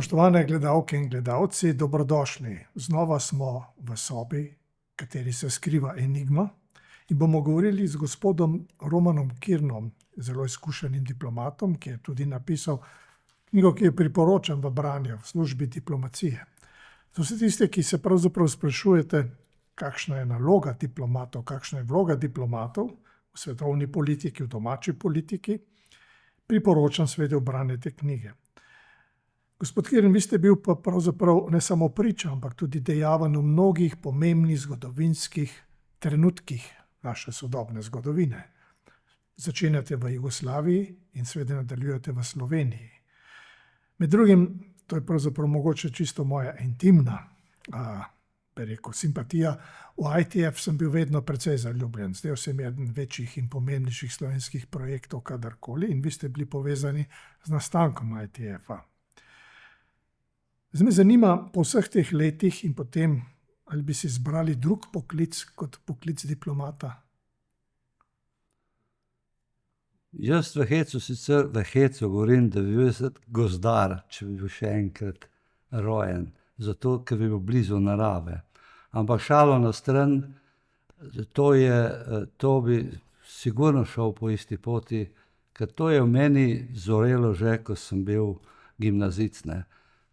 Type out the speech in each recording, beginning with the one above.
Spoštovane gledalke in gledalci, dobrodošli. Znova smo v sobi, v kateri se skriva enigma, in bomo govorili z gospodom Romanom Kirnom, zelo izkušenim diplomatom, ki je tudi napisal knjigo, ki jo priporočam v branje v službi diplomacije. Za vse tiste, ki se pravzaprav sprašujete, kakšna je naloga diplomatov, kakšna je vloga diplomatov v svetovni politiki, v domači politiki, priporočam seveda branje te knjige. Gospod Kirn, vi ste bil pa pravzaprav ne samo priča, ampak tudi dejaven v mnogih pomembnih zgodovinskih trenutkih naše sodobne zgodovine. Začenjate v Jugoslaviji in seveda nadaljujete v Sloveniji. Med drugim, to je pravzaprav mogoče čisto moja intimna simpatija, v ITF sem bil vedno precej zaljubljen. Zdaj se mi je eden večjih in pomembnejših slovenskih projektov kadarkoli in vi ste bili povezani z nastankom ITF-a. Zdaj me zanima, po vseh teh letih in potem, ali bi si izbrali drug poklic kot poklic diplomata? Jaz v hecu govorim, da bi bil gozdar, če bi bil še enkrat rojen, zato ker bi bil blizu narave. Ampak šalo na stran, to bi sigurno šel po isti poti, ker to je v meni zorelo že, ko sem bil gimnazic, ne.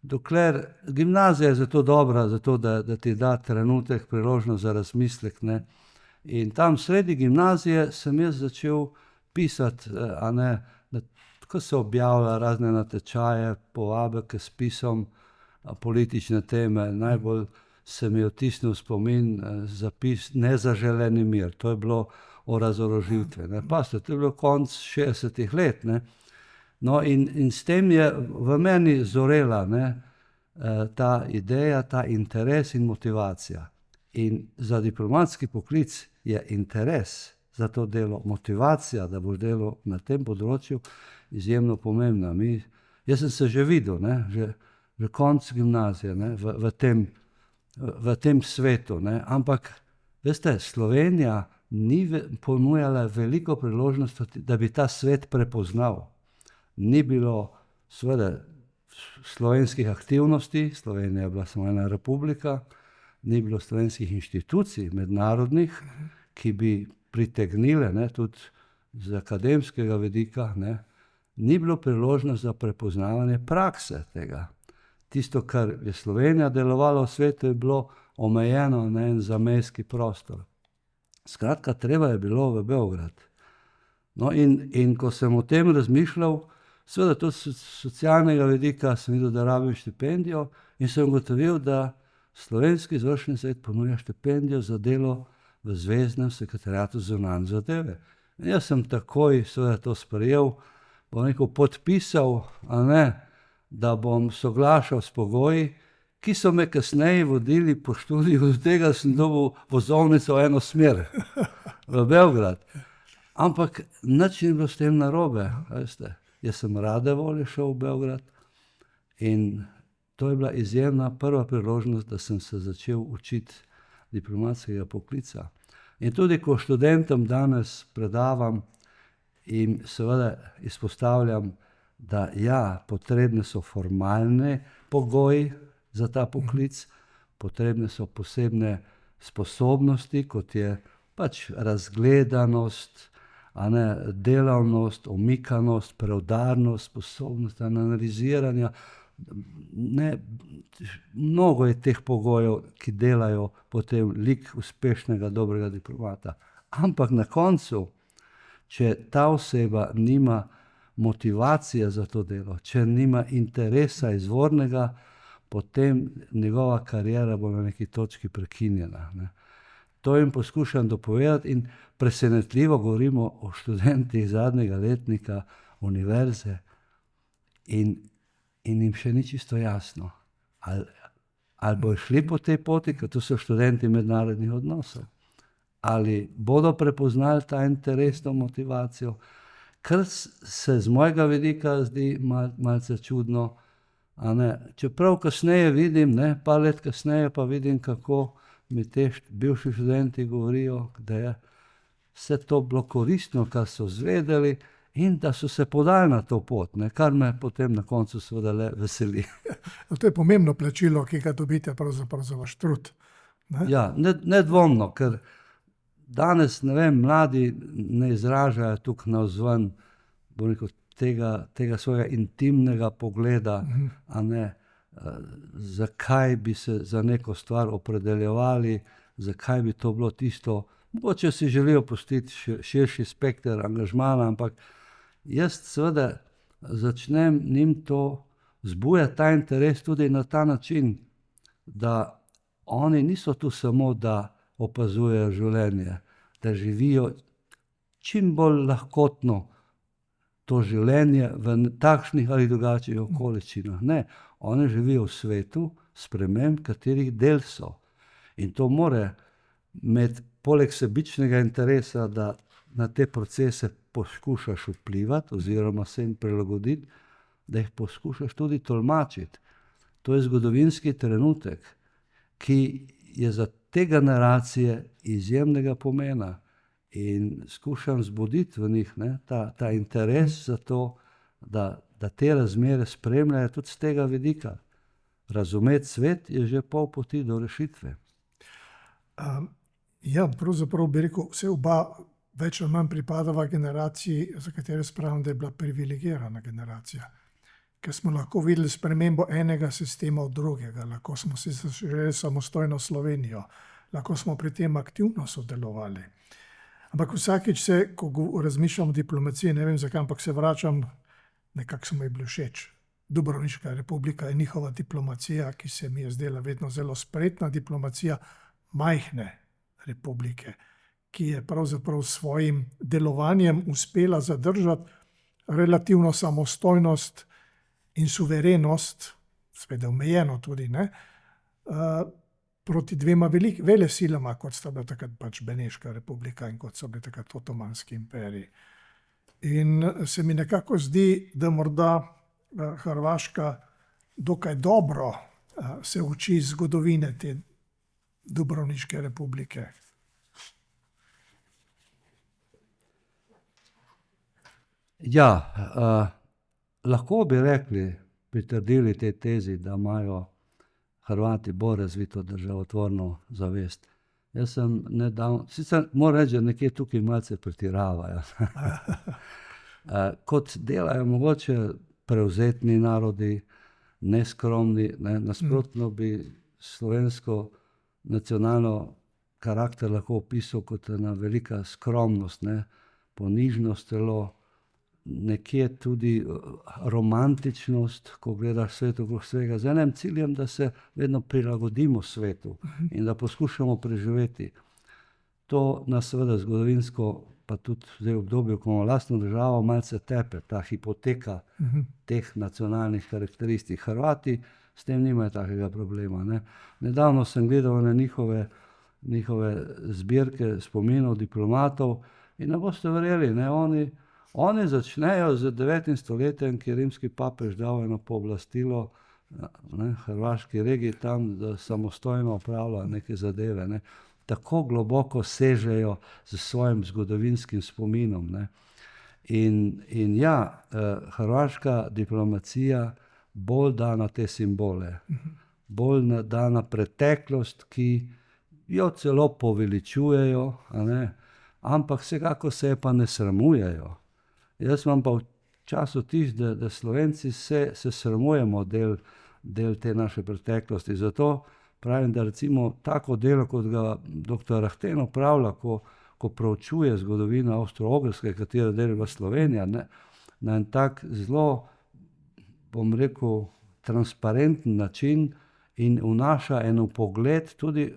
Dokler gimnazija je zato dobra, zato da ti da trenutek, priložnost za razmislek, ne. In tam sredi gimnazije sem jaz začel pisati, ko se objavlja razne natečaje, povabe k spisom, politične teme. Najbolj se mi je vtisnil spomin zapis Nezaželeni mir. To je bilo o razorožitvi, ne. Pazite, to je bilo konec 60. let, ne. No, in s tem je v meni zorela, ne, ta ideja, ta interes in motivacija. In za diplomatski poklic je interes za to delo, motivacija, da boš delal na tem področju, izjemno pomembna. Jaz sem se že videl, ne, že konec gimnazije, ne, v tem svetu, ne, ampak veste, Slovenija ni ponujala veliko priložnosti, da bi ta svet prepoznal. Ni bilo seveda slovenskih aktivnosti, Slovenija je bila samo ena republika, ni bilo slovenskih inštitucij mednarodnih, ki bi pritegnile, ne, tudi z akademskega vidika, ne, ni bilo priložnost za prepoznavanje prakse tega. Tisto, kar je Slovenija delovala v svetu, je bilo omejeno na en zamejski prostor. Skratka, treba je bilo v Beograd. No, in ko sem o tem razmišljal, seveda tudi s socialnega vidika sem videl, da rabim štipendijo in sem ugotovil, da Slovenski izvršni svet ponuja štipendijo za delo v Zvezdnem sekretariatu za zunanje zadeve. In jaz sem takoj seveda to sprejel, bom rekel, podpisal, da bom soglašal s pogoji, ki so me kasneje vodili po študiju do tega, da sem dobil vozovnico v eno smer, v Beograd. Ampak nič ni bilo s tem narobe, veste. Jaz sem rade volje šel v Beograd in to je bila izjemna prva priložnost, da sem se začel učiti diplomatskega poklica. In tudi, ko študentom danes predavam in seveda izpostavljam, da ja, potrebne so formalne pogoji za ta poklic, potrebne so posebne sposobnosti, kot je pač razgledanost, delavnost, omikanost, preudarnost, sposobnost analiziranja. Mnogo je teh pogojev, ki delajo potem lik uspešnega, dobrega diplomata. Ampak na koncu, če ta oseba nima motivacije za to delo, če nima interesa izvornega, potem njegova kariera bo na neki točki prekinjena, ne. To jim poskušam dopovedati in presenetljivo govorimo o študentih zadnjega letnika univerze in jim še ni čisto jasno, ali bojo šli po tej poti, ker to so študenti mednarodnih odnosov, ali bodo prepoznali ta interes, to motivacijo, kar se z mojega vidika zdi malce čudno, čeprav kasneje vidim, ne, par let kasneje pa vidim, kako mi te bivši študenti govorijo, da je vse to bilo koristno, kar so izvedeli in da so se podali na to pot, ne, kar me potem na koncu seveda le veseli. To je pomembno plačilo, ki ga dobite pravzaprav za vaš trud. Ne? Ja, nedvomno, ker danes, ne vem, mladi ne izražajo tukaj navzven, bom rekel, tega svojega intimnega pogleda, a ne, zakaj bi se za neko stvar opredeljevali, zakaj bi to bilo tisto. Mogoče si želijo pustiti širši spekter angažmana, ampak jaz seveda začnem njim to zbujati ta interes tudi na ta način, da oni niso tu samo, da opazujejo življenje, da živijo čim bolj lahkotno to življenje v takšnih ali drugačnih okoliščinah. Ne, oni živijo v svetu sprememb, katerih del so. In to more med poleg sebičnega interesa, da na te procese poskušaš vplivati oziroma se jim prilagoditi, da jih poskušaš tudi tolmačiti. To je zgodovinski trenutek, ki je za te generacije izjemnega pomena in skušam zbuditi v njih, ne, ta interes za to, da te razmere spremljajo tudi z tega vidika. Razumeti svet je že pol poti do rešitve. Ja, pravzaprav bi rekel, vse oba več ali manj pripadava generaciji, za katero spravim, da je bila privilegirana generacija. Ker smo lahko videli spremembo enega sistema od drugega, lahko smo si zaželeli samostojno Slovenijo, lahko smo pri tem aktivno sodelovali. Ampak vsakič se, ko razmišljam o diplomaciji, ne vem zakaj, ampak se vračam, nekako so mi bili všeč. Dubrovniška republika in njihova diplomacija, ki se mi je zdela vedno zelo spretna diplomacija majhne republike, ki je pravzaprav s svojim delovanjem uspela zadržati relativno samostojnost in suverenost, seveda omejeno tudi, ne, proti dvema velesilama, kot sta bila takrat pač Beneška republika in kot so bili takrat Otomanski imperij. In se mi nekako zdi, da morda Hrvaška dokaj dobro se uči zgodovine te Dubrovniške republike. Ja, lahko bi rekli, pritrdili tej tezi, da imajo Hrvati bolj razvito državotvorno zavest. Jaz sem nedavno, sicer moram reči, da nekje tukaj malce pretiravajo. Kot delajo mogoče prevzetni narodi, neskromni, ne, nasprotno bi slovensko nacionalno karakter lahko opisal kot ena velika skromnost, ne, ponižnost celo, nekje tudi romantičnost, ko gledaš svet okrog svega, z enim ciljem, da se vedno prilagodimo svetu in da poskušamo preživeti. To nas seveda zgodovinsko, pa tudi zdaj v obdobju, ko imamo lastno državo, malce tepe, ta hipoteka teh nacionalnih karakteristik. Hrvati s tem nimajo takega problema, ne. Nedavno sem gledal na njihove zbirke spominov diplomatov in ne boste verjeli, ne, oni začnejo z 9. stoletjem, ki je rimski papež dal eno pooblastilo, ne, hrvaški regiji tam, da samostojno opravlja neke zadeve, ne. Tako globoko sežejo s svojim zgodovinskim spominom, ne. In ja, hrvaška diplomacija bolj da na te simbole, bolj da na preteklost, ki jo celo poveličujejo, a ne, ampak vsekakor se je pa ne sramujejo. Jaz imam pa včasih vtis, da Slovenci se sramujemo del te naše preteklosti. Zato pravim, da recimo tako delo, kot ga dr. Rahten opravlja, ko proučuje zgodovino Avstro-Ogrske, katere del je bila Slovenija, ne, na en tak zelo, bom rekel, transparenten način in vnaša en vpogled tudi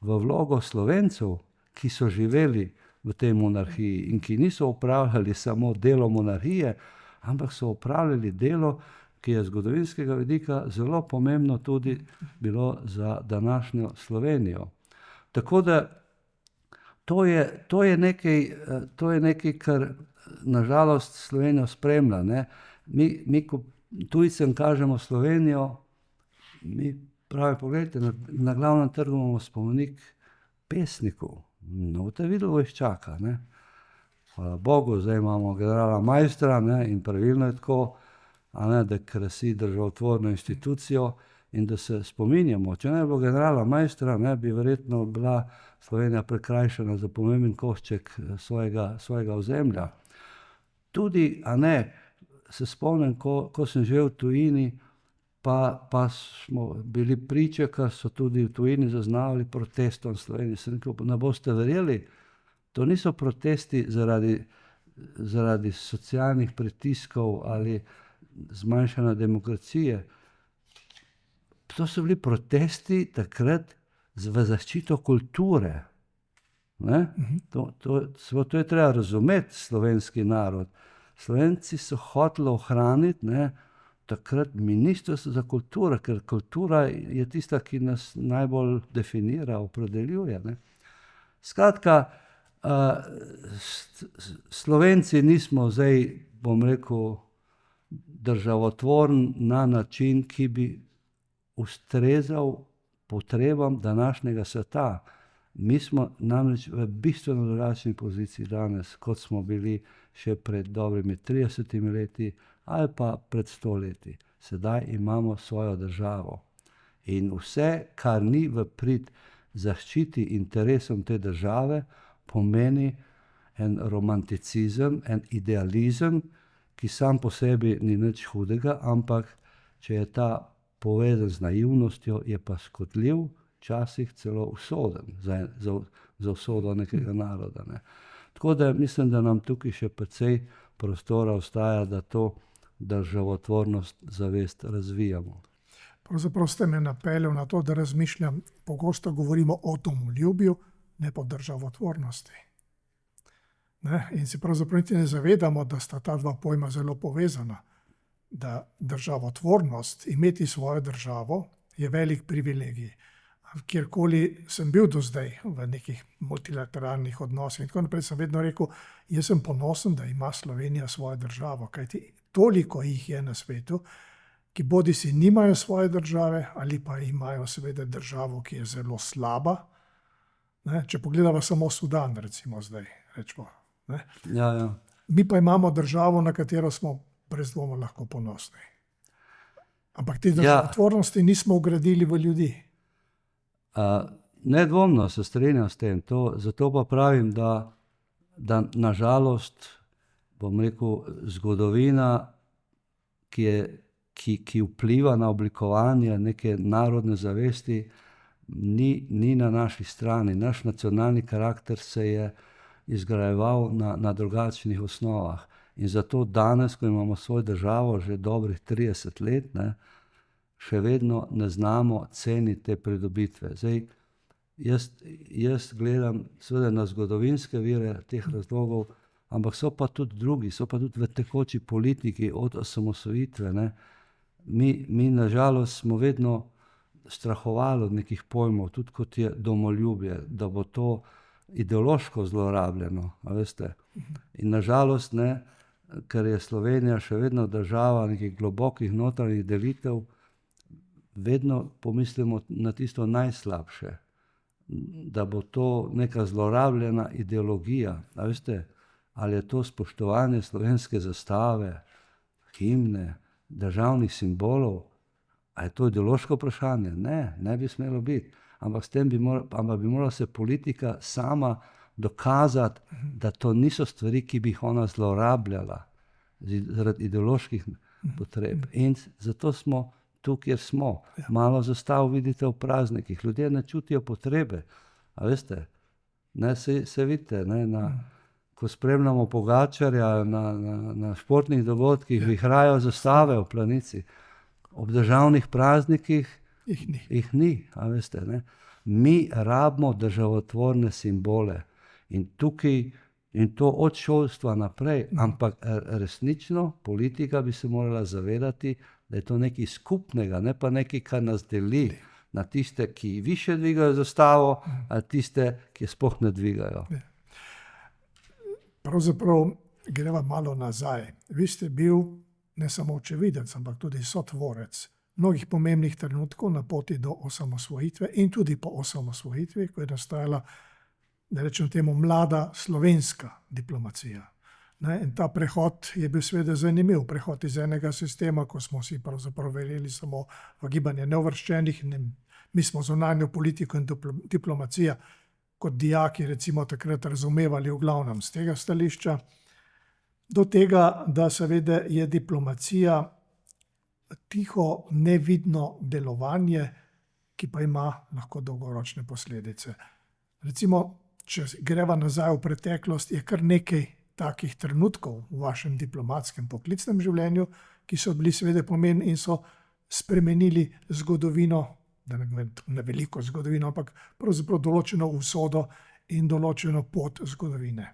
v vlogo Slovencev, ki so živeli v tej monarhiji in ki niso opravljali samo delo monarhije, ampak so opravljali delo, ki je z zgodovinskega vidika zelo pomembno tudi bilo za današnjo Slovenijo. Tako da to je nekaj, kar nažalost Slovenijo spremlja, ne. Mi ko tujcem kažemo Slovenijo, mi pravi, poglejte, na Glavnem trgu imamo spomenik pesniku. No, boste videli vojščaka, ne. hvala Bogu, zdaj imamo generala Maistra, ne, in pravilno je tako, a ne, da krasi državotvorno institucijo in da se spominjamo. Če ne bi bilo generala Maistra, ne, bi verjetno bila Slovenija prekrajšana za pomemben košček svojega ozemlja. Tudi, a ne, se spomnim, ko sem živel v tujini, pa smo bili priče, kar so tudi v tujini zaznavali protestom v Sloveniji. Sem rekel, ne boste verjeli, to niso protesti zaradi socialnih pritiskov ali zmanjšanja demokracije. To so bili protesti takrat v zaščito kulture. Ne? To je treba razumeti, slovenski narod. Slovenci so hoteli ohraniti, ne, takrat Ministrstvo za kulturo, ker kultura je tista, ki nas najbolj definira, opredeljuje. Ne. Skratka, Slovenci nismo zdaj, bom rekel, državotvorni na način, ki bi ustrezal potrebam današnjega sveta. Mi smo namreč v bistveno drugačni poziciji danes, kot smo bili še pred dobrimi 30 leti ali pa pred 100 leti. Sedaj imamo svojo državo. In vse, kar ni v prid zaščiti interesom te države, pomeni en romanticizem, en idealizem, ki sam po sebi ni nič hudega, ampak če je ta povezan z naivnostjo, je pa škodljiv, včasih celo usoden za usodo nekega naroda. Ne. Tako da mislim, da nam tukaj še precej prostora ostaja, da to državotvornost zavest razvijamo. Pravzaprav ste me napeljal na to, da razmišljam, pogosto govorimo o domoljubju, ne pa državotvornosti. Ne? In se pravzaprav niti ne zavedamo, da sta ta dva pojma zelo povezana. Da državotvornost, imeti svojo državo, je velik privilegij. Kjerkoli sem bil do zdaj v nekih multilateralnih odnosih in tako naprej, sem vedno rekel, jaz sem ponosen, da ima Slovenija svojo državo, kajti toliko jih je na svetu, ki bodisi nimajo svoje države ali pa imajo seveda državo, ki je zelo slaba. Ne? Če pogledamo samo Sudan, recimo zdaj, rečemo. Ne? Ja. Mi pa imamo državo, na katero smo brez dvoma lahko ponosni. Ampak te državotvornosti nismo vgradili v ljudi. Nedvomno se strinjam s tem, zato pa pravim, da nažalost, bom rekel, zgodovina, ki vpliva na oblikovanje neke narodne zavesti, ni na naši strani. Naš nacionalni karakter se je izgrajeval na drugačnih osnovah. In zato danes, ko imamo svojo državo že dobrih 30 let, ne, še vedno ne znamo ceniti te pridobitve. Zdaj, jaz gledam seveda na zgodovinske vire teh razlogov, ampak so pa tudi drugi, so pa tudi v tekoči politiki od osamosvojitve. Ne. Mi nažalost smo vedno strahovali od nekih pojmov, tudi kot je domoljubje, da bo to ideološko zlorabljeno, a veste. In nažalost, ne, ker je Slovenija še vedno država nekih globokih notranjih delitev, vedno pomislimo na tisto najslabše, da bo to neka zlorabljena ideologija. A veste, ali je to spoštovanje slovenske zastave, himne, državnih simbolov, ali je to ideološko vprašanje? Ne bi smelo biti. Ampak bi morala se politika sama dokazati, da to niso stvari, ki bi jih ona zlorabljala zaradi ideoloških potreb. In zato smo tu, kjer smo. Malo zastav vidite v praznikih. Ljudje ne čutijo potrebe. A veste, ne, se vidite, ne, ko spremljamo Pogačarja na športnih dogodkih, vihrajo zastave v Planici. Ob državnih praznikih jih ni, a veste, ne. Mi rabimo državotvorne simbole. In tukaj, in to od šolstva naprej, ampak resnično politika bi se morala zavedati, da je to nekaj skupnega, ne pa nekaj, kar nas deli na tiste, ki više dvigajo zastavo, ali tiste, ki sploh ne dvigajo. Pravzaprav greva malo nazaj. Vi ste bil ne samo očividec, ampak tudi sotvorec mnogih pomembnih trenutkov na poti do osamosvojitve in tudi po osamosvojitvi, ko je nastajala da rečem temu, mlada slovenska diplomacija. Ne, in ta prehod je bil seveda zanimiv. Prehod iz enega sistema, ko smo si pravzaprav verjeli samo v gibanje neuvrščenih, mi smo zunanjo politiko in diplomacija kot dijaki recimo takrat razumevali v glavnem z tega stališča, do tega, da seveda je diplomacija tiho, nevidno delovanje, ki pa ima lahko dolgoročne posledice. Recimo, če greva nazaj v preteklost, je kar nekaj takih trenutkov v vašem diplomatskem poklicnem življenju, ki so bili seveda pomembni in so spremenili zgodovino, da ne govorim na veliko zgodovino, ampak pravzaprav določeno usodo in določeno pot zgodovine.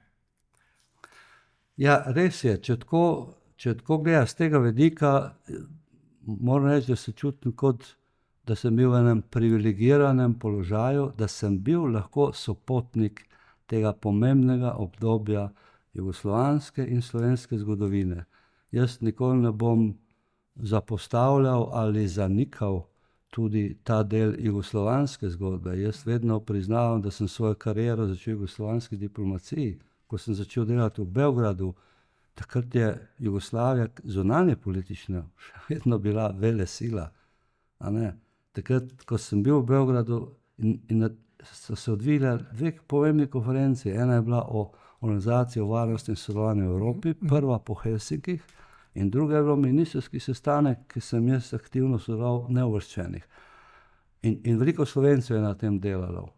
Ja, res je. Če tako gledam z tega vidika, moram reči, da se čutim kot, da sem bil v enem privilegiranem položaju, da sem bil lahko sopotnik tega pomembnega obdobja jugoslovanske in slovenske zgodovine. Jaz nikoli ne bom zapostavljal ali zanikal tudi ta del jugoslovanske zgodbe. Jaz vedno priznavam, da sem svojo kariero začel v jugoslovanski diplomaciji. Ko sem začel delati v Beogradu, takrat je Jugoslavija zunanje politična še vedno bila velesila. Takrat, ko sem bil v Beogradu, so se odvile dve pomembni konferenci. Ena je bila o Organizaciji o varnosti in sodelovanju v Evropi, prva po Helsinkih, in druga je bil ministrski sestanek, ki sem jaz aktivno sodeloval neuvrščenih. In veliko Slovencev je na tem delalo.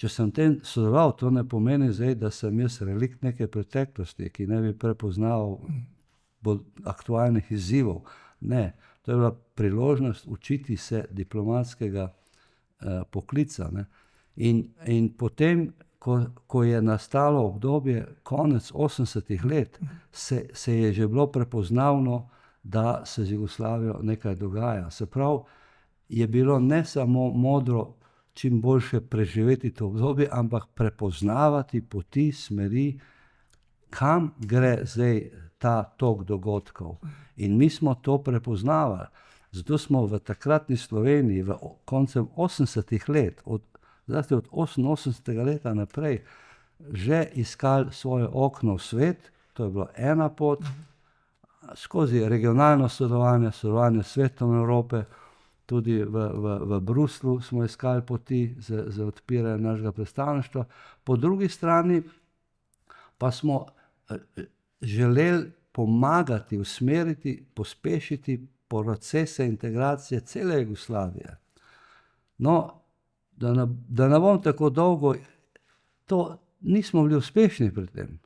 Če sem tem sodeloval, to ne pomeni zdaj, da sem jaz relikt neke preteklosti, ki ne bi prepoznal bolj aktualnih izzivov. Ne, to je bila priložnost učiti se diplomatskega poklica. Ne. In potem, ko je nastalo obdobje konec 80-ih let, se je že bilo prepoznavno, da se z Jugoslavijo nekaj dogaja. Se pravi, je bilo ne samo modro čim boljše preživeti to obdobje, ampak prepoznavati poti, smeri, kam gre zdaj ta tok dogodkov. In mi smo to prepoznavali. Zato smo v takratni Sloveniji v koncem 80-ih let, zlasti od 88. leta naprej, že iskali svoje okno v svet. To je bila ena pot, skozi regionalno sodelovanje, sodelovanje s Svetom Evrope, tudi v Bruslju smo iskali poti za odpiranje našega predstavništva. Po drugi strani pa smo želeli pomagati, usmeriti, pospešiti procese integracije cele Jugoslavije. No, da ne bom tako dolgo, nismo bili uspešni pri tem.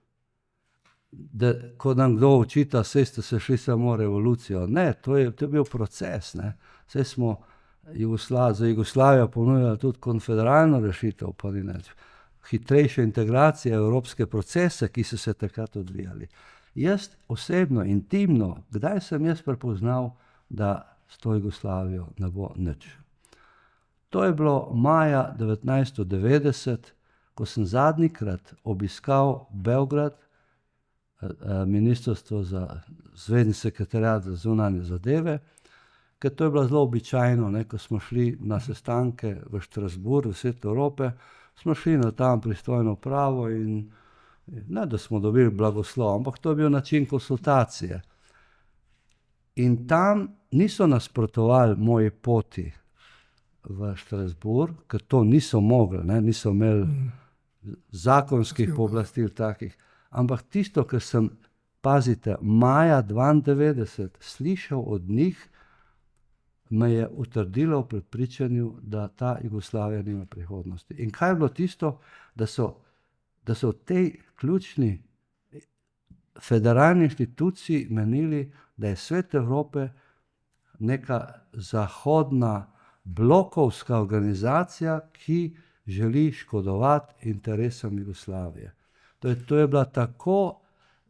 Ko nam kdo očita, saj ste se šli samo revolucijo. Ne, to je bil proces. Ne. Saj smo za Jugoslavijo ponujali tudi konfederalno rešitev, pa ni nič. Hitrejše integracije, evropske procese, ki so se takrat odvijali. Jaz osebno, intimno, kdaj sem jaz prepoznal, da s to Jugoslavijo ne bo nič. To je bilo maja 1990, ko sem zadnjikrat obiskal Beograd, ministrstvo za zvezni sekretariat za zunanje zadeve, ker to je bilo zelo običajno, ne, ko smo šli na sestanke v Strasbourg, v Svet Evrope, smo šli na tam pristojno upravo in ne, da smo dobili blagoslov, ampak to je bil način konsultacije. In tam niso nasprotovali moji poti v Strasbourg, ker to niso mogli, ne, niso imeli zakonskih pooblastil takih. Ampak tisto, kar sem, pazite, maja 1992 slišal od njih, me je utrdilo v prepričanju, da ta Jugoslavija nima prihodnosti. In kaj je bilo tisto, da so v tej ključni federalni inštituciji menili, da je Svet Evrope neka zahodna blokovska organizacija, ki želi škodovati interesom Jugoslavije. To je bila tako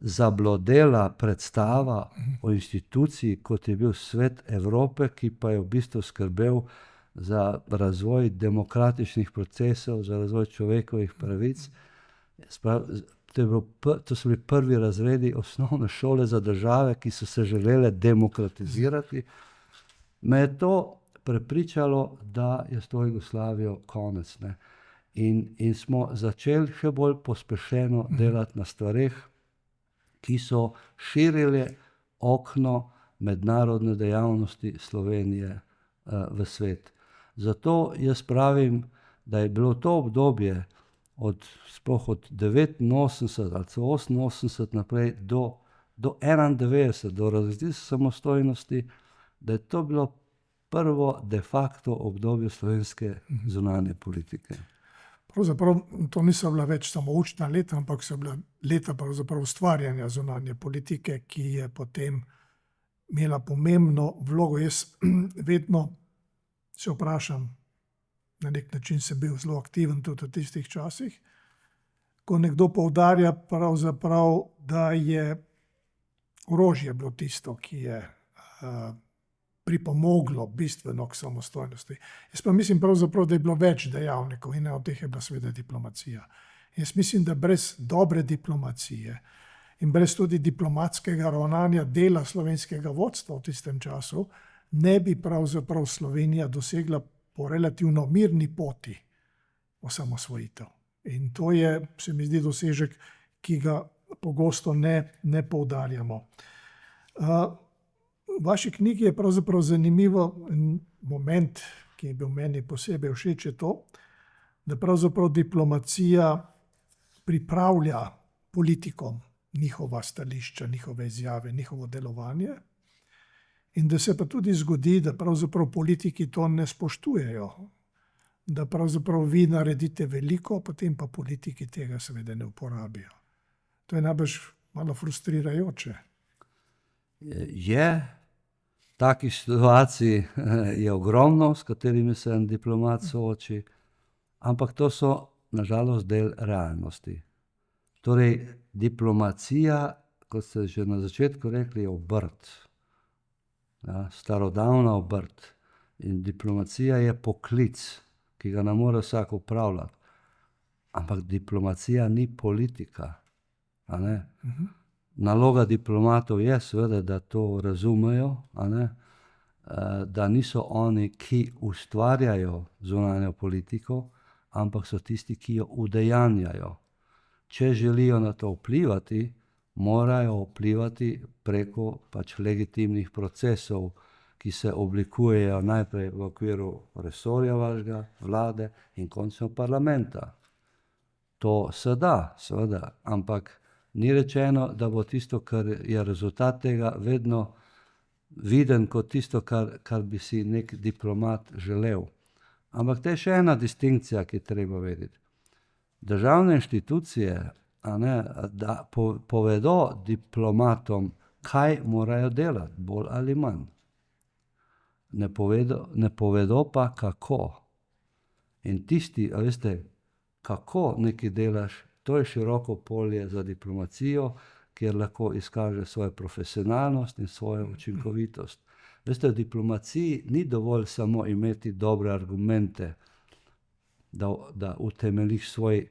zablodela predstava o instituciji, kot je bil Svet Evrope, ki pa je v bistvu skrbel za razvoj demokratičnih procesov, za razvoj človekovih pravic. To so bili prvi razredi osnovne šole za države, ki so se želele demokratizirati. Me je to prepričalo, da je s to Jugoslavijo konec. Ne. in smo začeli še bolj pospešeno delati na stvareh, ki so širile okno mednarodne dejavnosti Slovenije v svet. Zato jaz pravim, da je bilo to obdobje sploh od 89 ali 88 naprej do 91, do razglasitve samostojnosti, da je to bilo prvo de facto obdobje slovenske zunanje politike. Pravzaprav to niso bila več samo učna leta, ampak so bila leta pravzaprav ustvarjanja zunanje politike, ki je potem imela pomembno vlogo. Jaz vedno se vprašam, na nek način sem bil zelo aktiven tudi v tistih časih, ko nekdo poudarja pravzaprav, da je orožje bilo tisto, ki je pripomoglo bistveno k samostojnosti. Jaz pa mislim pravzaprav, da je bilo več dejavnikov in ena od teh je bila seveda diplomacija. Jaz mislim, da brez dobre diplomacije in brez tudi diplomatskega ravnanja dela slovenskega vodstva v tistem času ne bi pravzaprav Slovenija dosegla po relativno mirni poti osamosvojitev. In to je, se mi zdi, dosežek, ki ga pogosto ne poudarjamo. V vaši knjigi je pravzaprav zanimivo moment, ki je bil meni posebej všeč, je to, da pravzaprav diplomacija pripravlja politikom njihova stališča, njihove izjave, njihovo delovanje, in da se pa tudi zgodi, da pravzaprav politiki to ne spoštujejo, da pravzaprav vi naredite veliko, potem pa politiki tega seveda ne uporabijo. To je najbrž malo frustrirajoče. Je, takih situacij je ogromno, s katerimi se en diplomat sooči, ampak to so nažalost del realnosti. Torej, diplomacija, kot ste že na začetku rekli, je obrt. Ja, starodavna obrt. In diplomacija je poklic, ki ga ne more vsak opravljati. Ampak diplomacija ni politika. A ne? Naloga diplomatov je seveda, da to razumejo, a ne? Da niso oni, ki ustvarjajo zunanjo politiko, ampak so tisti, ki jo udejanjajo. Če želijo na to vplivati, morajo vplivati preko pač legitimnih procesov, ki se oblikujejo najprej v okviru resorja vašega, vlade in končno parlamenta. To se da, seveda, ampak ni rečeno, da bo tisto, kar je rezultat tega, vedno viden kot tisto, kar bi si nek diplomat želel. Ampak to je še ena distinkcija, ki je treba vedeti. Državne inštitucije, da povedo diplomatom, kaj morajo delati, bolj ali manj. Ne povedo pa, kako. In tisti, a veste, kako nekaj delaš, to je široko polje za diplomacijo, kjer lahko izkaže svojo profesionalnost in svojo učinkovitost. Veste, v diplomaciji ni dovolj samo imeti dobre argumente, da utemeljiš svoj,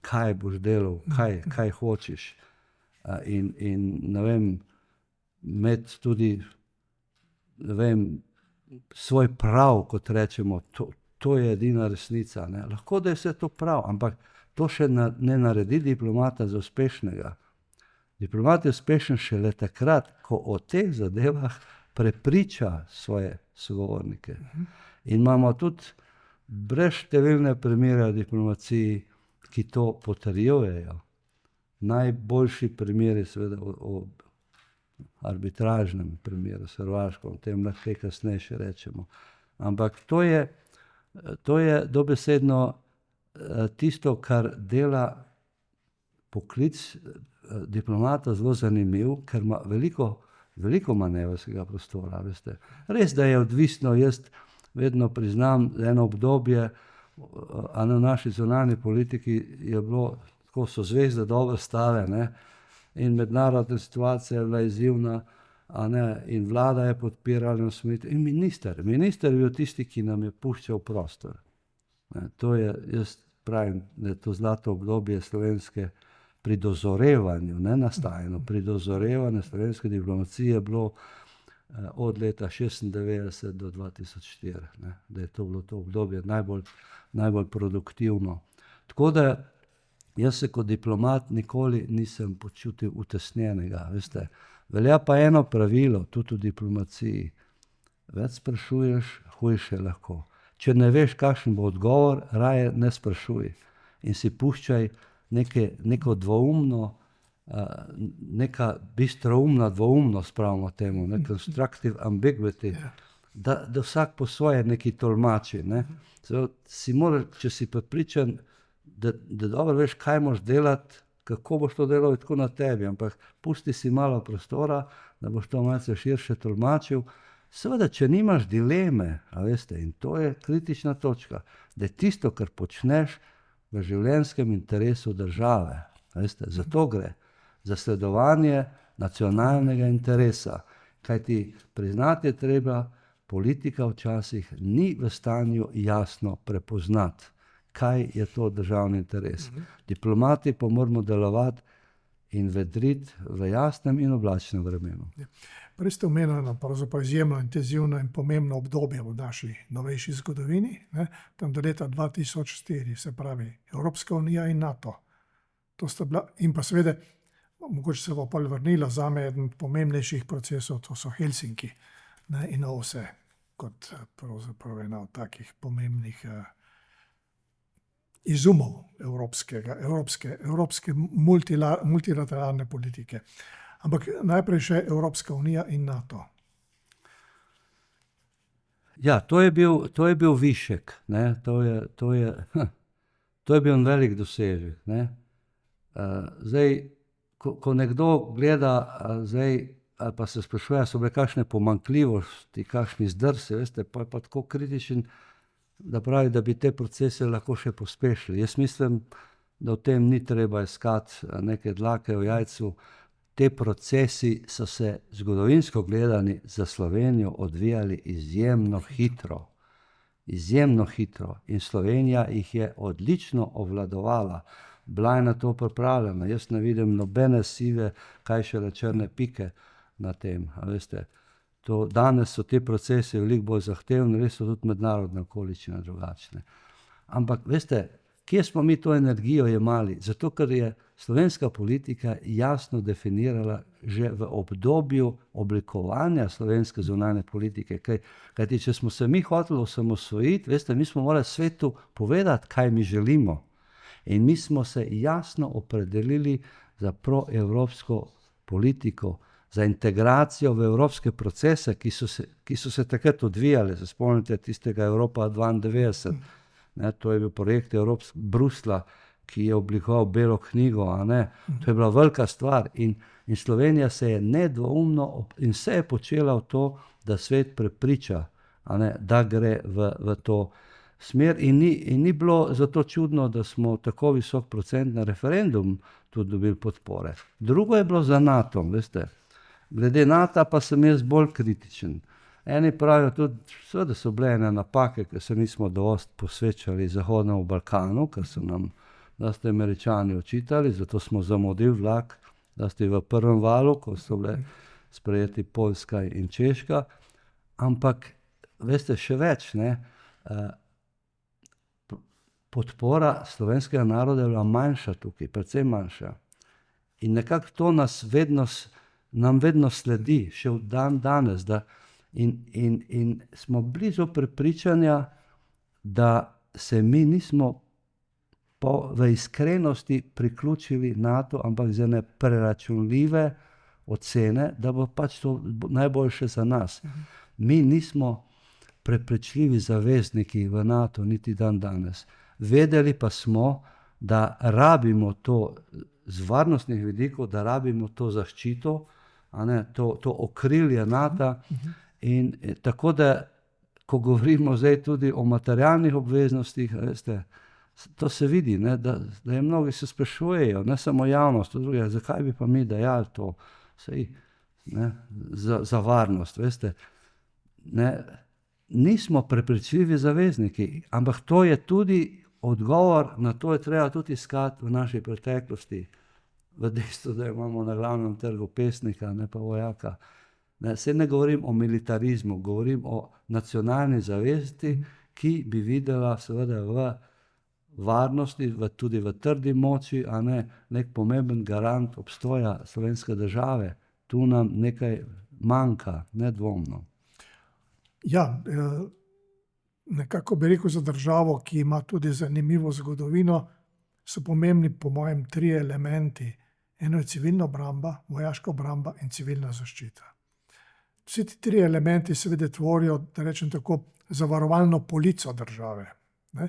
kaj boš delal, kaj hočeš. In ne vem, imeti tudi, ne vem, svoj prav, kot rečemo, to je edina resnica. Ne? Lahko, da je vse to prav, ampak to še ne naredi diplomata za uspešnega. Diplomat je uspešen šele takrat, ko o teh zadevah prepriča svoje sogovornike. In imamo tudi brezštevilne primere v diplomaciji, ki to potrjujejo. Najboljši primer je seveda o arbitražnem primeru s Hrvaško, o tem lahko kasneje še rečemo. Ampak to je dobesedno tisto, kar dela poklic diplomata zelo zanimiv, ker ima veliko manevrskega prostora, veste. Res, da je odvisno, jaz vedno priznam, eno obdobje, a na naši zunanji politiki je bilo, tako so zvezde dobro stale, ne, in mednarodna situacija je bila izzivna, a ne, in vlada je podpirala usmeritev, in minister je bil tisti, ki nam je puščal prostor. Ne, to je, jaz pravim, da je to zlato obdobje slovenske pri dozorevanju, ne nastajanju, pri dozorevanju slovenske diplomacije je bilo od leta 1996 do 2004, ne, da je to bilo to obdobje najbolj produktivno. Tako da jaz se kot diplomat nikoli nisem počutil utesnjenega, veste. Velja pa eno pravilo, tudi v diplomaciji. Več sprašuješ, hujše lahko. Če ne veš, kakšen bo odgovor, raje ne sprašuj. In si puščaj neko dvoumno, neka bistroumna dvoumnost, pravimo temu, constructive ambiguity, da vsak po svoje nekaj tolmači. Ne. Če si prepričan, da dobro veš, kaj moraš delati, kako boš to delal, je tako na tebi, ampak pusti si malo prostora, da boš to malce širše tolmačil. Seveda, če nimaš dileme, a veste, in to je kritična točka, da je tisto, kar počneš v življenjskem interesu države. A veste, za to gre. Zasledovanje nacionalnega interesa. Kajti priznati je treba, politika včasih ni v stanju jasno prepoznati, kaj je to državni interes. Diplomati pa moramo delovati in vedriti v jasnem in oblačnem vremenu. Prej ste omenili pravzaprav izjemno intenzivno in pomembno obdobje v naši novejši zgodovini, ne, tam do leta 2004, se pravi Evropska unija in NATO. To sta bila, in pa seveda, mogoče se bo pol vrnilo, zame eden pomembnejših procesov, to so Helsinki, ne, in OVSE, kot pravzaprav ena od takih pomembnih izumov evropske multilateralne politike. Ampak najprej še Evropska unija in NATO. Ja, to je bil višek, ne? To je bil velik dosežek, ne? Zdaj, ko nekdo gleda, zdaj, ali pa se sprašuje, so bile kakšne pomanjkljivosti, kakšni zdrsi, veste, pa je pa tako kritičen, da pravi, da bi te procese lahko še pospešili. Jaz mislim, da v tem ni treba iskati neke dlake v jajcu. Te procesi so se zgodovinsko gledani za Slovenijo odvijali izjemno hitro. Izjemno hitro. In Slovenija jih je odlično obvladovala. Bila je na to pripravljena. Jaz ne vidim nobene sive, kaj šele črne pike na tem. A veste, danes so ti procesi veliko bolj zahtevni, res so tudi mednarodne okoliščine drugačne. Ampak veste, kje smo mi to energijo jemali? Zato, ker je slovenska politika jasno definirala že v obdobju oblikovanja slovenske zunanje politike. Kajti, če smo se mi hoteli osamosvojiti, veste, mi smo morali svetu povedati, kaj mi želimo. In mi smo se jasno opredelili za proevropsko politiko, za integracijo v evropske procese, ki so se takrat odvijali. Se spomnite tistega Evropa 92, ne, to je bil projekt Bruslja, ki je oblikoval belo knjigo, a ne. To je bila velika stvar in Slovenija se je nedvoumno in vse je počela v to, da svet prepriča, a ne, da gre v to smer in ni bilo zato čudno, da smo tako visok procent na referendum tudi dobili podpore. Drugo je bilo za NATO, veste. Glede NATO pa sem jaz bolj kritičen. Eni pravijo tudi, seveda so bile ene napake, ker se nismo dovolj posvečali Zahodnemu Balkanu, ker so nam dosti Američani očitali, zato smo zamudili vlak, dosti v prvem valu, ko so bile sprejeti Poljska in Češka. Ampak, veste, še več, ne, podpora slovenskega naroda je bila manjša tukaj, precej manjša. In nekako to nam vedno sledi, še v dan danes, in smo blizu prepričanja, da se mi nismo v iskrenosti priključili NATO, ampak z ene preračunljive ocene, da bo pač to najboljše za nas. Mi nismo prepričljivi zavezniki v NATO, niti dan danes. Vedeli pa smo, da rabimo to z varnostnih vidikov, da rabimo to zaščito, a ne, to okrilje NATO. In tako da, ko govorimo zdaj tudi o materialnih obveznostih, veste, to se vidi, ne, da je mnogi se sprašujejo, ne samo javnost, druge, zakaj bi pa mi dajali to, saj, ne, za varnost, veste. Ne, nismo prepričljivi zavezniki, ampak to je tudi odgovor, na to je treba tudi iskati v naši preteklosti, v dejstvu, da imamo na glavnem trgu pesnika, ne pa vojaka. Saj ne govorim o militarizmu, govorim o nacionalni zavesti, ki bi videla seveda varnosti, tudi v trdi moči, a ne nek pomemben garant obstoja slovenske države. Tu nam nekaj manjka, nedvomno. Ja, nekako bi rekel za državo, ki ima tudi zanimivo zgodovino, so pomembni po mojem 3 elementi. Eno je civilna obramba, vojaška obramba in civilna zaščita. Vsi ti 3 elementi seveda tvorijo, da rečem tako, zavarovalno polico države. Ne?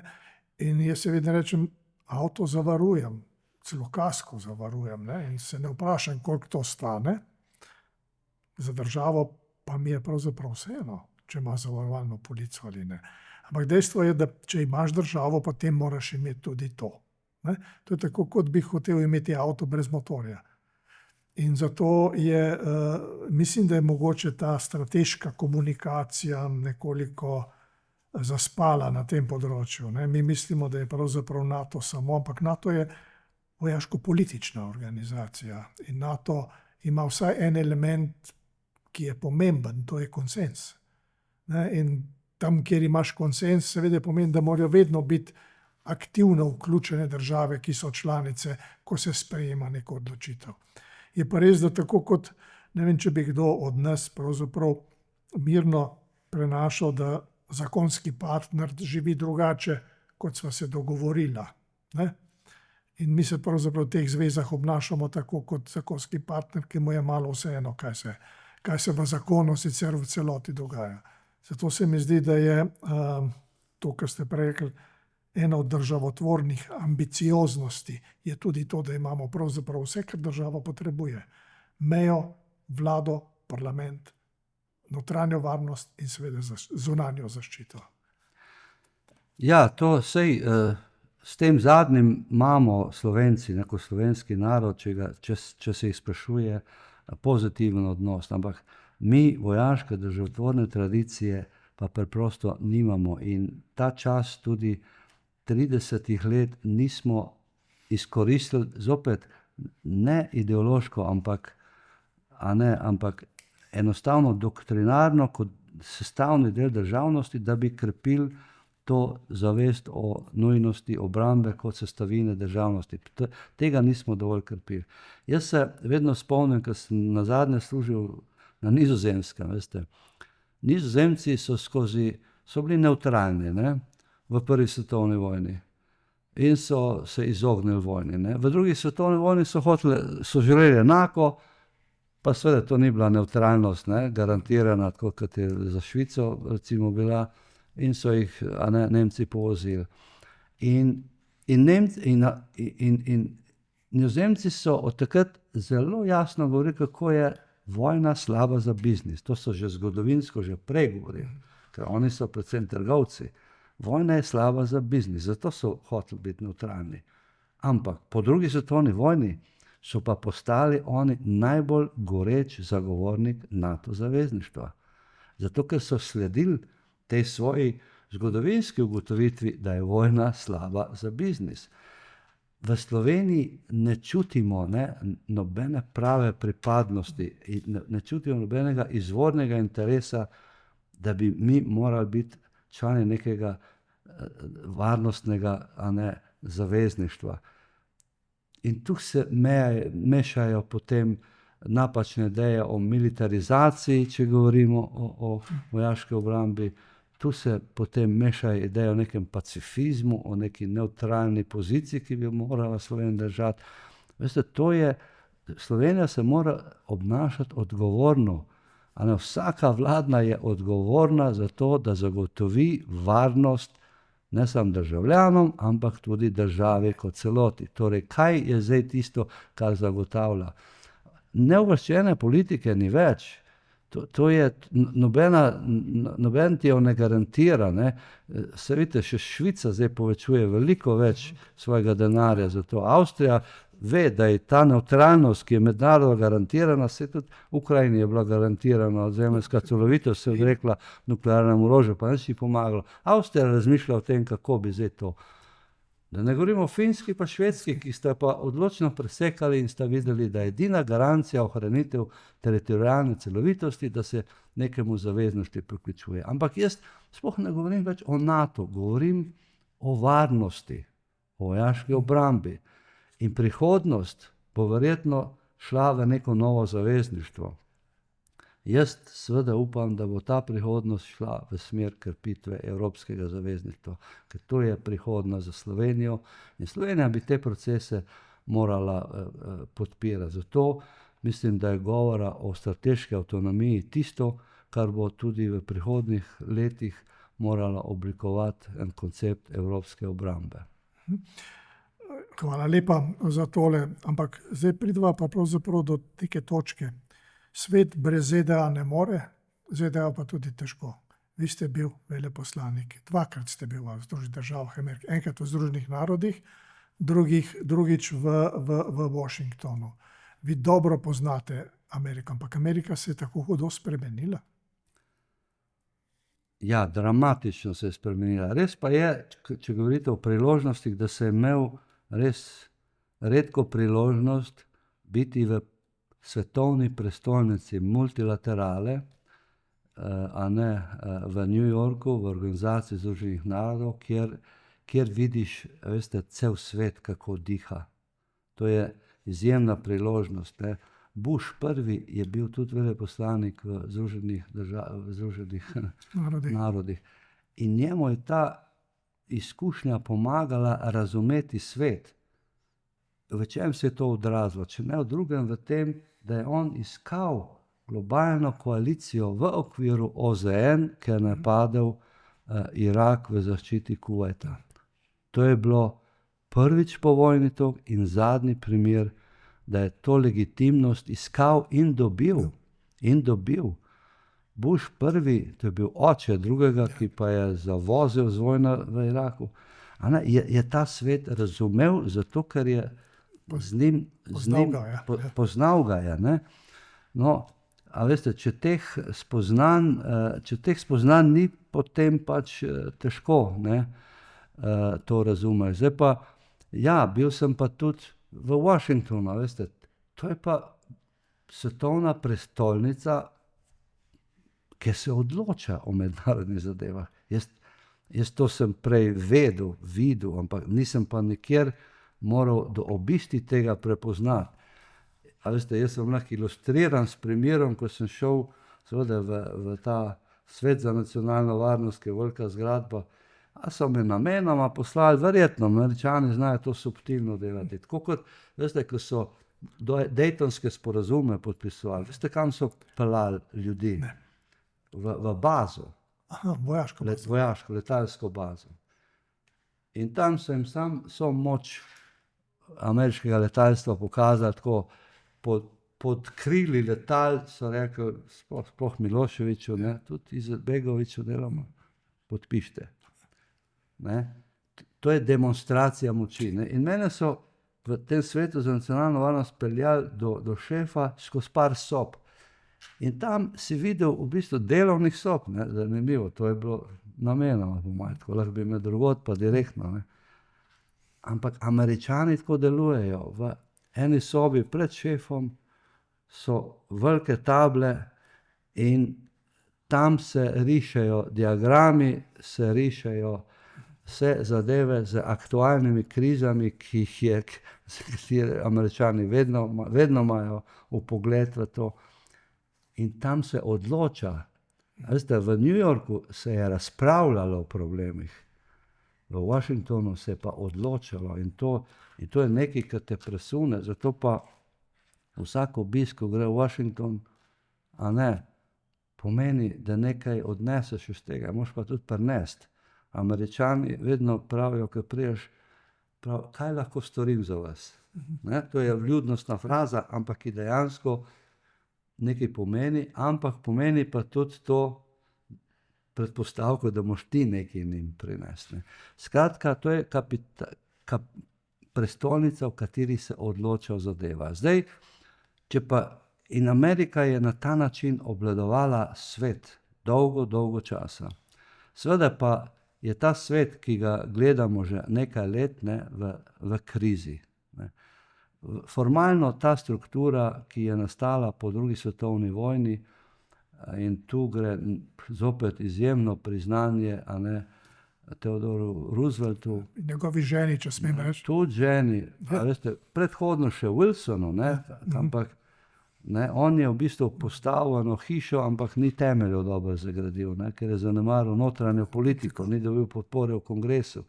In jaz seveda rečem, avto zavarujem, celo kasko zavarujem, ne? In se ne vprašam, koliko to stane. Za državo pa mi je pravzaprav vseeno, če ima zavarovalno polico ali ne. Ampak dejstvo je, da če imaš državo, potem moraš imeti tudi to. Ne? To je tako, kot bi hotel imeti avto brez motorja. In zato je, mislim, da je mogoče ta strateška komunikacija nekoliko zaspala na tem področju. Ne? Mi mislimo, da je pravzaprav NATO samo, ampak NATO je vojaško-politična organizacija in NATO ima vsaj en element, ki je pomemben, to je konsens. Ne? In tam, kjer imaš konsens, seveda pomeni, da morajo vedno biti aktivno vključene države, ki so članice, ko se sprejema neko odločitev. Je pa res, da tako kot, ne vem, če bi kdo od nas pravzaprav mirno prenašal, da zakonski partner živi drugače, kot sva se dogovorila. Ne? In mi se pravzaprav v teh zvezah obnašamo tako kot zakonski partner, ki mu je malo vseeno, kaj se v zakonu sicer v celoti dogaja. Zato se mi zdi, da je to, kar ste prej rekli, ena od državotvornih ambicioznosti je tudi to, da imamo pravzaprav vse, kar država potrebuje. Mejo, vlado, parlament, notranjo varnost in seveda zunanjo zaščito. Ja, to sej, s tem zadnjim imamo Slovenci, neko slovenski narod, če se jih sprašuje, pozitiven odnos, ampak mi vojaške državotvorne tradicije pa preprosto nimamo in ta čas tudi 30 let nismo izkoristili zopet ne ideološko, ampak enostavno doktrinarno kot sestavni del državnosti, da bi krepili to zavest o nujnosti obrambe kot sestavine državnosti. Tega nismo dovolj krepili. Jaz se vedno spomnim, ko sem nazadnje služil na Nizozemskem, veste. Nizozemci so bili nevtralni, ne, v prvi svetovni vojni in so se izognili vojni. Ne. V drugi svetovni vojni so želeli enako, pa seveda to ni bila nevtralnost, ne, garantirana, tako kot je za Švico recimo bila, in so jih Nemci povozili. In Nizozemci so od takrat zelo jasno govorili, kako je vojna slaba za biznis. To so že zgodovinsko že prej govorili, ker oni so predvsem trgovci. Vojna je slaba za biznis, zato so hoteli biti nevtralni. Ampak po drugi svetovni vojni so pa postali oni najbolj goreč zagovornik NATO zavezništva. Zato, ker so sledili tej svoji zgodovinski ugotovitvi, da je vojna slaba za biznis. V Sloveniji ne čutimo nobene prave pripadnosti, ne čutimo nobenega izvornega interesa, da bi mi morali biti člani nekega varnostnega zavezništva. In tu se mešajo potem napačne ideje o militarizaciji, če govorimo o vojaški obrambi. Tu se potem mešajo ideje o nekem pacifizmu, o neki nevtralni poziciji, ki bi jo morala Slovenija držati. Veste, Slovenija se mora obnašati odgovorno. Vsaka vladna je odgovorna za to, da zagotovi varnost ne samo državljanom, ampak tudi državi kot celoti. Torej, kaj je zdaj tisto, kar zagotavlja? Neuvrščene politike ni več. To je noben ti jo ne garantira. Ne. Se vidite, še Švica zdaj povečuje veliko več svojega denarja za to. Avstrija ve, da je ta nevtralnost, ki je mednarodno garantirana, se tudi Ukrajini je bila garantirana, zemeljska celovitost, se je odrekla nuklearnemu orožju, pa nič ni pomagalo. Avstrija razmišlja o tem, kako bi zdaj to. Da ne govorimo o Finski pa Švedski, ki sta pa odločno presekali in sta videli, da je edina garancija ohranitev teritorialne celovitosti, da se nekemu zavezništvu priključuje. Ampak jaz sploh ne govorim več o NATO, govorim o varnosti. o vojaški obrambi. In prihodnost bo verjetno šla v neko novo zavezništvo. Jaz seveda upam, da bo ta prihodnost šla v smer krepitve evropskega zavezništva, ker to je prihodnost za Slovenijo in Slovenija bi te procese morala podpirati. Zato mislim, da je govora o strateški avtonomiji tisto, kar bo tudi v prihodnjih letih morala oblikovati en koncept evropske obrambe. Hvala lepa za tole, ampak zdaj pridva pa pravzaprav do neke točke. Svet brez ZDA ne more, ZDA pa tudi težko. Vi ste bil veleposlanik, 2-krat ste bil v Združenih državah Amerike, enkrat v Združenih narodih, drugič v Washingtonu. Vi dobro poznate Ameriko, ampak Amerika se je tako hudo spremenila. Ja, dramatično se je spremenila. Res pa je, če govorite o priložnostih, da se je imel res redko priložnost biti v svetovni prestolnici multilaterale, a ne v New Yorku, v Organizaciji Združenih narodov, kjer vidiš, veste, cel svet, kako diha. To je izjemna priložnost, ne. Bush prvi je bil tudi veleposlanik v Združenih narodih. In njemu je ta izkušnja pomagala razumeti svet. V čem se je to odrazilo? Če ne v drugem, v tem, da je on iskal globalno koalicijo v okviru OZN, ki je napadel Irak v zaščiti Kuvajta. To je bilo prvič po vojni to in zadnji primer, da je to legitimnost iskal in dobil. Bush prvi, to je bil oče drugega, ki pa je zavozil z vojno v Iraku, je ta svet razumel, zato ker je z njim poznal ga je, ne. No, a veste, če teh spoznanj ni, potem pač težko, ne, to razumeš. Zdaj pa, ja, bil sem pa tudi v Washingtonu, veste, to je pa svetovna prestolnica, ki se odloča o mednarodnih zadevah. Jaz to sem prej videl, ampak nisem pa nikjer moral do obisti tega prepoznati. A veste, jaz sem lahko ilustriran s primerom, ko sem šel seveda v ta Svet za nacionalno varnost, ki je velika zgradba, a so me namenoma poslali, verjetno, Američani znajo to subtilno delati. Tako kot, veste, ko so Daytonske sporazume podpisovali, veste, kam so peljali ljudi? V bazo. Aha, vojaško bazo. Vojaško, letalsko bazo. In tam so jim so moč ameriškega letalstva pokazali tako pod krili letal, so rekli, sploh Miloševiću, ne, tudi Izetbegoviću deloma, podpišite. Ne. To je demonstracija moči, ne. In mene so v tem svetu za nacionalno varnost peljali do šefa skozi par sob. In tam si videl v bistvu delovnih sob, ne, zanimivo, to je bilo namenoma, po mojem, tako lahko bi me drugod pa direktno, ne. Ampak Američani tako delujejo. V eni sobi pred šefom so velike table in tam se rišejo diagrami, se rišejo vse zadeve z aktualnimi krizami, ki katere Američani vedno imajo vpogled v to. In tam se odloča. Veste, v New Yorku se je razpravljalo o problemih, v Washingtonu se je pa odločalo in to je nekaj, kar te presune. Zato pa vsak obisk, ko gre v Washington, a ne, pomeni, da nekaj odneseš iz tega, moraš pa tudi prinesti. Američani vedno pravijo, ko prideš, kaj lahko storim za vas. Ne? To je vljudnostna fraza, ampak ki dejansko nekaj pomeni, ampak pomeni pa tudi to predpostavko, da moš ti nekaj njim prinesti. Skratka, to je prestolnica, v kateri se odloča o zadevah. Zdaj, in Amerika je na ta način obvladovala svet dolgo časa. Seveda pa je ta svet, ki ga gledamo že nekaj let, ne, v krizi. Ne. Formalno ta struktura, ki je nastala po drugi svetovni vojni, in tu gre zopet izjemno priznanje, a ne, Theodoru Rooseveltu, Njegovi ženi, če smem reči. tudi ženi, a veste, predhodno še Wilsonu, ne, ampak ne, on je v bistvu postavil eno hišo, ampak ni temeljev dobro zagradil, ne, ker je zanemaril notranjo politiko, ni dobil podpore v kongresu.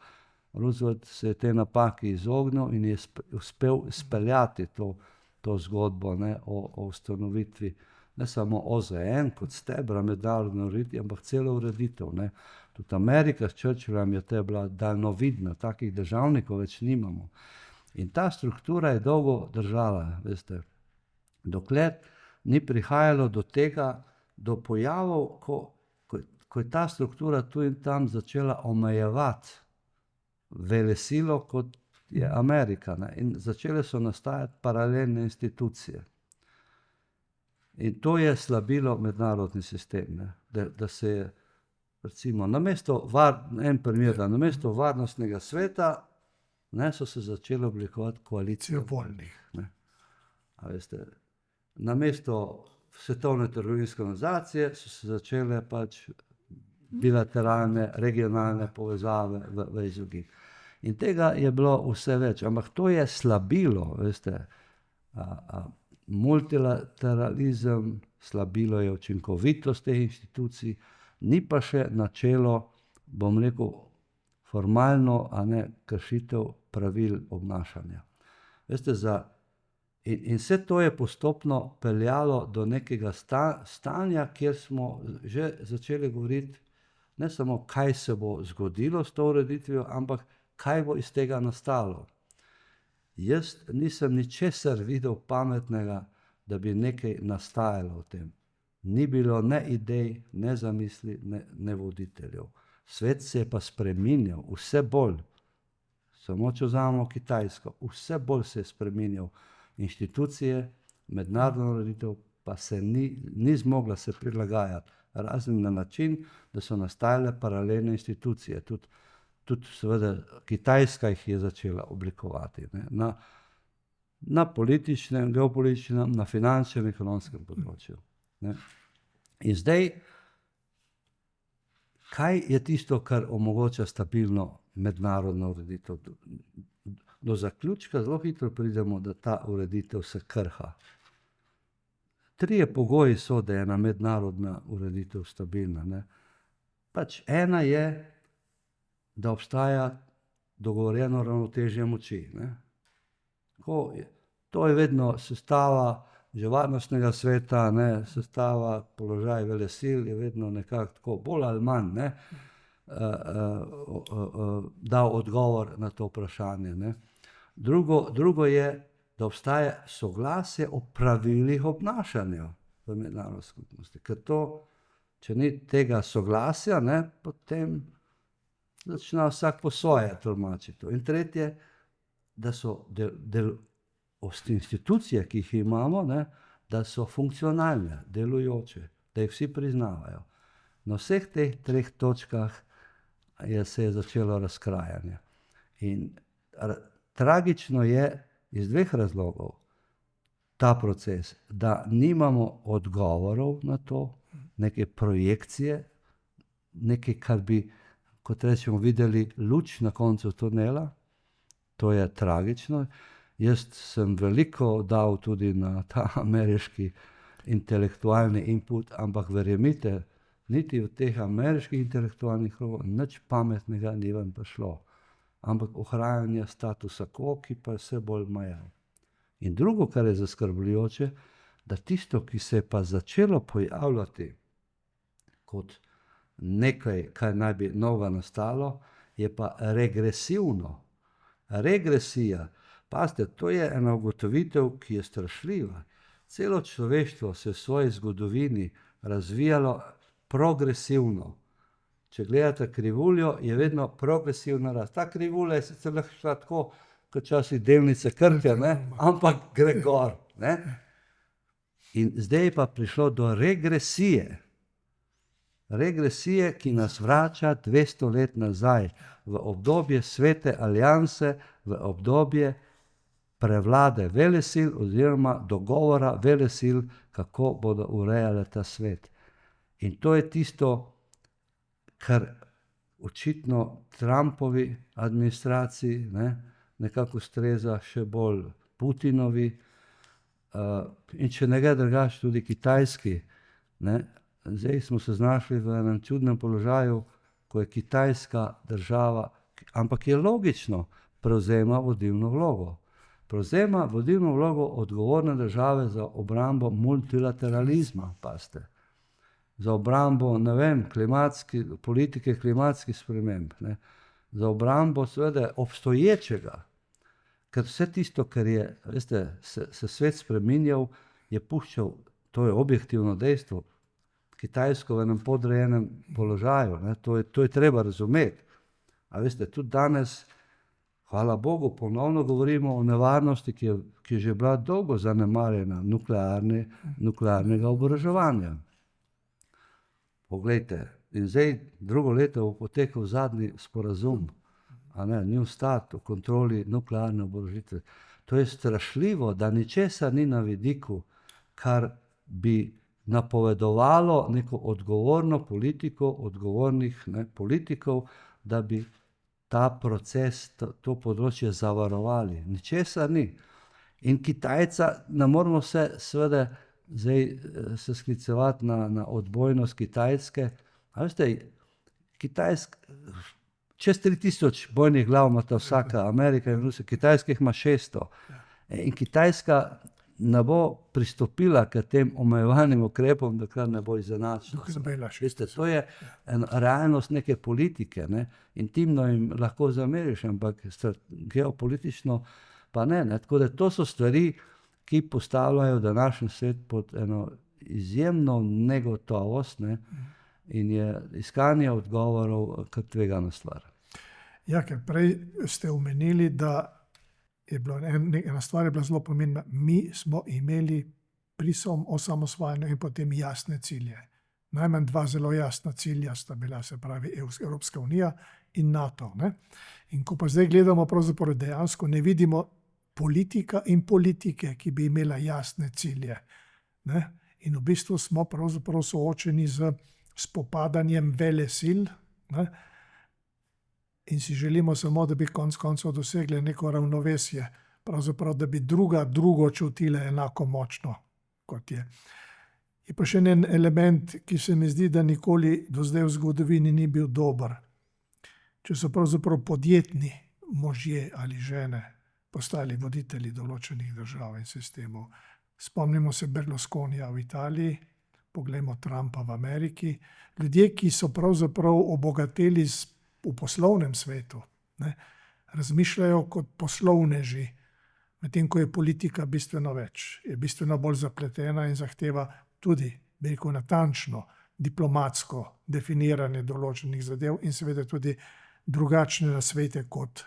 Roosevelt se je te napaki izognil in je uspel speljati to zgodbo, ne, o ustanovitvi ne samo OZN kot stebra mednarodne ureditve, ampak celo ureditev. Ne. Tudi Amerika s Churchillom je te bila daljnovidna, takih državnikov več nimamo. In ta struktura je dolgo držala, veste, dokler ni prihajalo do tega, do pojavov, ko je ta struktura tu in tam začela omejevati velesilo, kot je Amerika. Ne? In začele so nastajati paralelne institucije. In to je slabilo mednarodni sistem, ne? Da se je, recimo, namesto varnostnega sveta, ne, so se začele oblikovati koalicije voljnih. A veste, namesto Svetovne trgovinske organizacije so se začele pač bilateralne, regionalne povezave v izogib. In tega je bilo vse več, ampak to je slabilo, veste, multilateralizem, slabilo je učinkovitost teh institucij, ni pa še načelo, bom rekel, formalno, a ne kršitev pravil obnašanja. Veste, in vse to je postopno peljalo do nekega stanja, kjer smo že začeli govoriti ne samo, kaj se bo zgodilo s to ureditvijo, ampak kaj bo iz tega nastalo. Jaz nisem ničesar videl pametnega, da bi nekaj nastajalo v tem. Ni bilo ne idej, ne zamisli, ne voditeljev. Svet se je pa spreminjal, vse bolj. Samo če vzamemo Kitajsko, vse bolj se je spreminjal. Inštitucije, mednarodna ureditev pa se ni zmogla se prilagajati, razen na način, da so nastajale paralelne institucije. Tudi seveda Kitajska jih je začela oblikovati, ne, na političnem, geopolitičnem, na finančnem, ekonomskem področju. Ne. In zdaj, kaj je tisto, kar omogoča stabilno mednarodno ureditev? Do zaključka zelo hitro pridemo, da ta ureditev se krha. 3 pogoji so, da je ena mednarodna ureditev stabilna. Ne. Pač ena je, da obstaja dogovorjeno ravnotežje moči. Ne. To je vedno sestava že varnostnega sveta, ne, sestava položaj velesil je vedno nekako tako bolj ali manj, ne, dal odgovor na to vprašanje. Ne. Drugo je, da obstaja soglasje o pravilih obnašanja v mednarodni skupnosti. Ker to, če ni tega soglasja, ne, potem začne vsak po svoje tolmačiti. In tretje, da so institucije, ki jih imamo, ne, da so funkcionalne, delujoče, da jih vsi priznavajo. Na vseh teh 3 točkah se je začelo razkrajanje. In tragično je iz 2 razlogov ta proces, da nimamo odgovorov na to, neke projekcije, nekaj, kar bi, kot rečemo, videli luč na koncu tunela. To je tragično. Jaz sem veliko dal tudi na ta ameriški intelektualni input, ampak verjemite, niti v teh ameriških intelektualnih krogov nič pametnega ni vam prišlo. Ampak ohranjanje statusa quo, ki pa je vse bolj majav. In drugo, kar je zaskrbljujoče, da tisto, ki se je pa začelo pojavljati kot nekaj, kar naj bi novega nastalo, je pa regresivno. Regresija, pazite, to je ena ugotovitev, ki je strašljiva. Celo človeštvo se v svoji zgodovini razvijalo progresivno. Če gledate krivuljo, je vedno progresivna rast. Ta krivulja je sicer lahko šla tako, kot včasih delnice Krke, ne, ampak gre gor. Ne. In zdaj je pa prišlo do regresije. Regresije, ki nas vrača 200 let nazaj, v obdobje Svete alianse, v obdobje prevlade velesil oziroma dogovora velesil, kako bodo urejale ta svet. In to je tisto, kar očitno Trumpovi administraciji, nekako ustreza še bolj Putinovi, in če ne gre drugače tudi Kitajski. Zdaj smo se znašli v enem čudnem položaju, ko je Kitajska država, ampak je logično, prevzema vodilno vlogo. Prevzema vodilno vlogo odgovorne države za obrambo multilateralizma, pazite. Za obrambo, politike klimatskih sprememb, za obrambo seveda obstoječega, ker vse tisto, kar je, veste, se svet spreminjal, je puščal, to je objektivno dejstvo, Kitajsko v enem podrejenem položaju, to je treba razumeti. A veste, tudi danes, hvala Bogu, ponovno govorimo o nevarnosti, ki je že bila dolgo zanemarjena, nuklearnega oboroževanja. Poglejte, in zdaj drugo leto bo potekal zadnji sporazum, New START, o kontroli nuklearne oborožitve. To je strašljivo, da ničesar ni na vidiku, kar bi napovedovalo neko odgovorno politiko, odgovornih politikov, da bi ta proces, to področje zavarovali. Ničesar ni. In Kitajca, ne moramo se seveda zdaj se sklicevati na odbojnost Kitajske. A veste, čez 3000 bojnih glav ima ta vsaka, Amerika in Rusija, Kitajska jih ima 600. In Kitajska ne bo pristopila k tem omejevalnim ukrepom, dokler ne bo izenačila. Veste, to je realnost neke politike, intimno jim lahko zameriš, ampak geopolitično pa ne. Tako da to so stvari, ki postavljajo današnji svet pod eno izjemno negotovost, in je iskanje odgovorov kar tvegana stvar. Ja, ker prej ste omenili, da je bila ena stvar je bila zelo pomembna. Mi smo imeli pri osamosvajanju in potem jasne cilje. Najmanj 2 zelo jasna cilja sta bila, se pravi Evropska unija in NATO. In ko pa zdaj gledamo, pravzaprav dejansko ne vidimo politika in politike, ki bi imela jasne cilje. In v bistvu smo pravzaprav soočeni z spopadanjem velesil, in si želimo samo, da bi konec koncev dosegli neko ravnovesje, pravzaprav, da bi drugo čutile enako močno, kot je. Je pa še en element, ki se mi zdi, da nikoli do zdaj v zgodovini ni bil dober. Če so pravzaprav podjetni možje ali žene postali voditelji določenih držav in sistemov. Spomnimo se Berlusconija v Italiji, poglejmo Trumpa v Ameriki. Ljudje, ki so pravzaprav obogateli v poslovnem svetu, razmišljajo kot poslovneži, medtem ko je politika bistveno več. Je bistveno bolj zapletena in zahteva tudi, bi rekel, natančno diplomatsko definiranje določenih zadev in seveda tudi drugačne nasvete, kot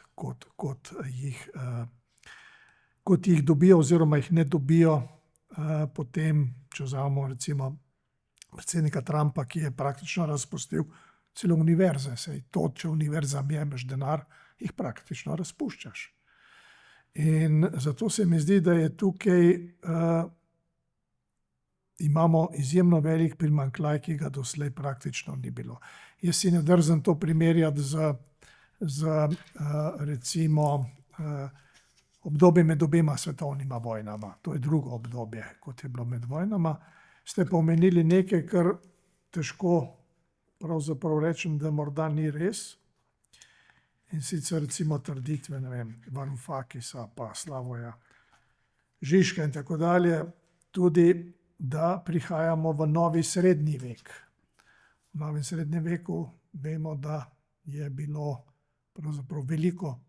jih dobijo oziroma jih ne dobijo. Potem, če vzamemo recimo predsednika Trumpa, ki je praktično razpustil celo univerze. Saj to, če univerzam jemeš denar, jih praktično razpuščaš. In zato se mi zdi, da je tukaj imamo izjemno velik primanjkljaj, ki ga doslej praktično ni bilo. Jaz si ne drzam to primerjati z recimo obdobje med obema svetovnima vojnama. To je drugo obdobje, kot je bilo med vojnama. Ste pa omenili nekaj, kar težko pravzaprav rečem, da morda ni res. In sicer recimo trditve, Varoufakisa pa Slavoja Žižka in tako dalje, tudi da prihajamo v novi srednji vek. V novem srednjem veku vemo, da je bilo pravzaprav veliko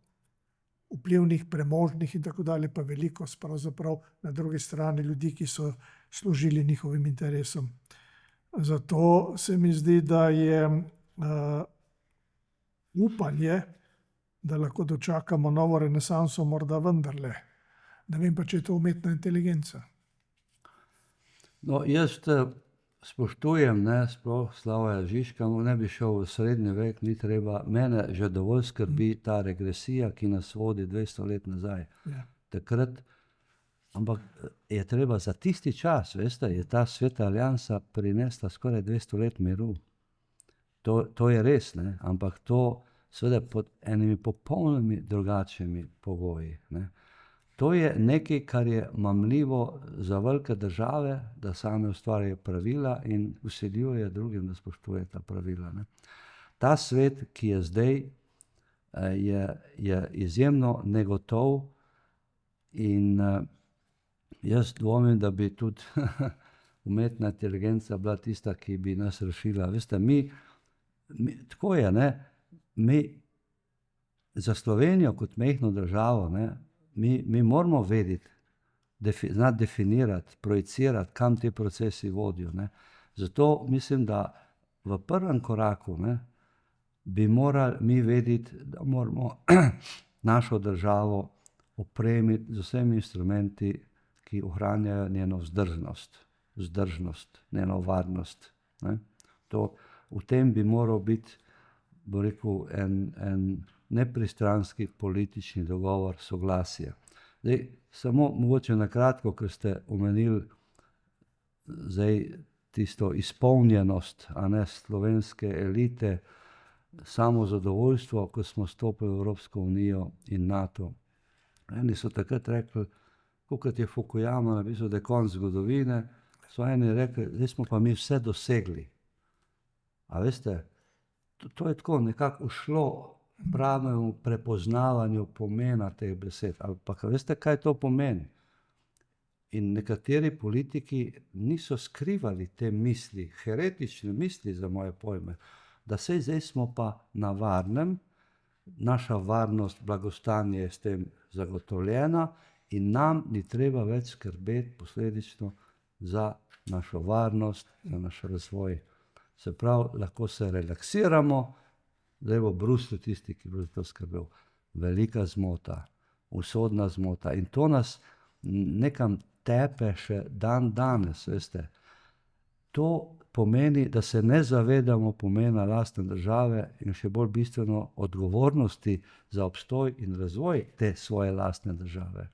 vplivnih, premožnih in tako dalje, pa veliko pravzaprav na drugi strani ljudi, ki so služili njihovim interesom. Zato se mi zdi, da je upanje, da lahko dočakamo novo renesanso, morda vendarle. Ne vem pa, če je to umetna inteligenca. No, jaz spoštujem, sploh Slavoja Žižka, ne bi šel v srednji vek, ni treba. Mene že dovolj skrbi ta regresija, ki nas vodi 200 let nazaj. Ja. Takrat, ampak je treba za tisti čas, veste, je ta Sveta aliansa prinesla skoraj 200 let miru. To je res, ne? Ampak to seveda pod enimi popolnoma drugačnimi pogoji. Ne? To je nekaj, kar je mamljivo za velike države, da same ustvarjajo pravila in vsiljujejo drugim, da spoštujejo ta pravila. Ne? Ta svet, ki je zdaj, je izjemno negotov in jaz dvomim, da bi tudi umetna inteligenca bila tista, ki bi nas rešila. Veste, tako je, ne? Mi za Slovenijo kot majhno državo, ne, mi moramo vedeti, znati definirati, projicirati, kam ti procesi vodijo. Ne. Zato mislim, da v prvem koraku, ne, bi morali mi vedeti, da moramo našo državo opremiti z vsemi instrumenti, ki ohranjajo njeno vzdržnost, njeno varnost. Ne. V tem bi moral biti, bo rekel, en nepristranski politični dogovor, soglasje. Zdaj, samo mogoče na kratko, ker ste omenili zdaj tisto izpolnjenost, a ne, slovenske elite, samozadovoljstvo, ko smo stopili v Evropsko unijo in NATO. Eni so takrat rekli, kot je Fukuyama napisal, da je konec zgodovine, so eni rekli, zdaj smo pa mi vse dosegli. A veste, to je tako nekako ušlo pravemu prepoznavanju pomena teh besed. Ampak veste, kaj to pomeni? In nekateri politiki niso skrivali te misli, heretične misli za moje pojme, da zdaj smo pa na varnem, naša varnost, blagostanje je s tem zagotovljena in nam ni treba več skrbeti posledično za našo varnost, za naš razvoj. Se pravi, lahko se relaksiramo, zdaj bo Bruselj tisti, ki bo za to skrbel. Velika zmota, usodna zmota in to nas nekam tepe še dan danes, veste. To pomeni, da se ne zavedamo pomena lastne države in še bolj bistveno odgovornosti za obstoj in razvoj te svoje lastne države.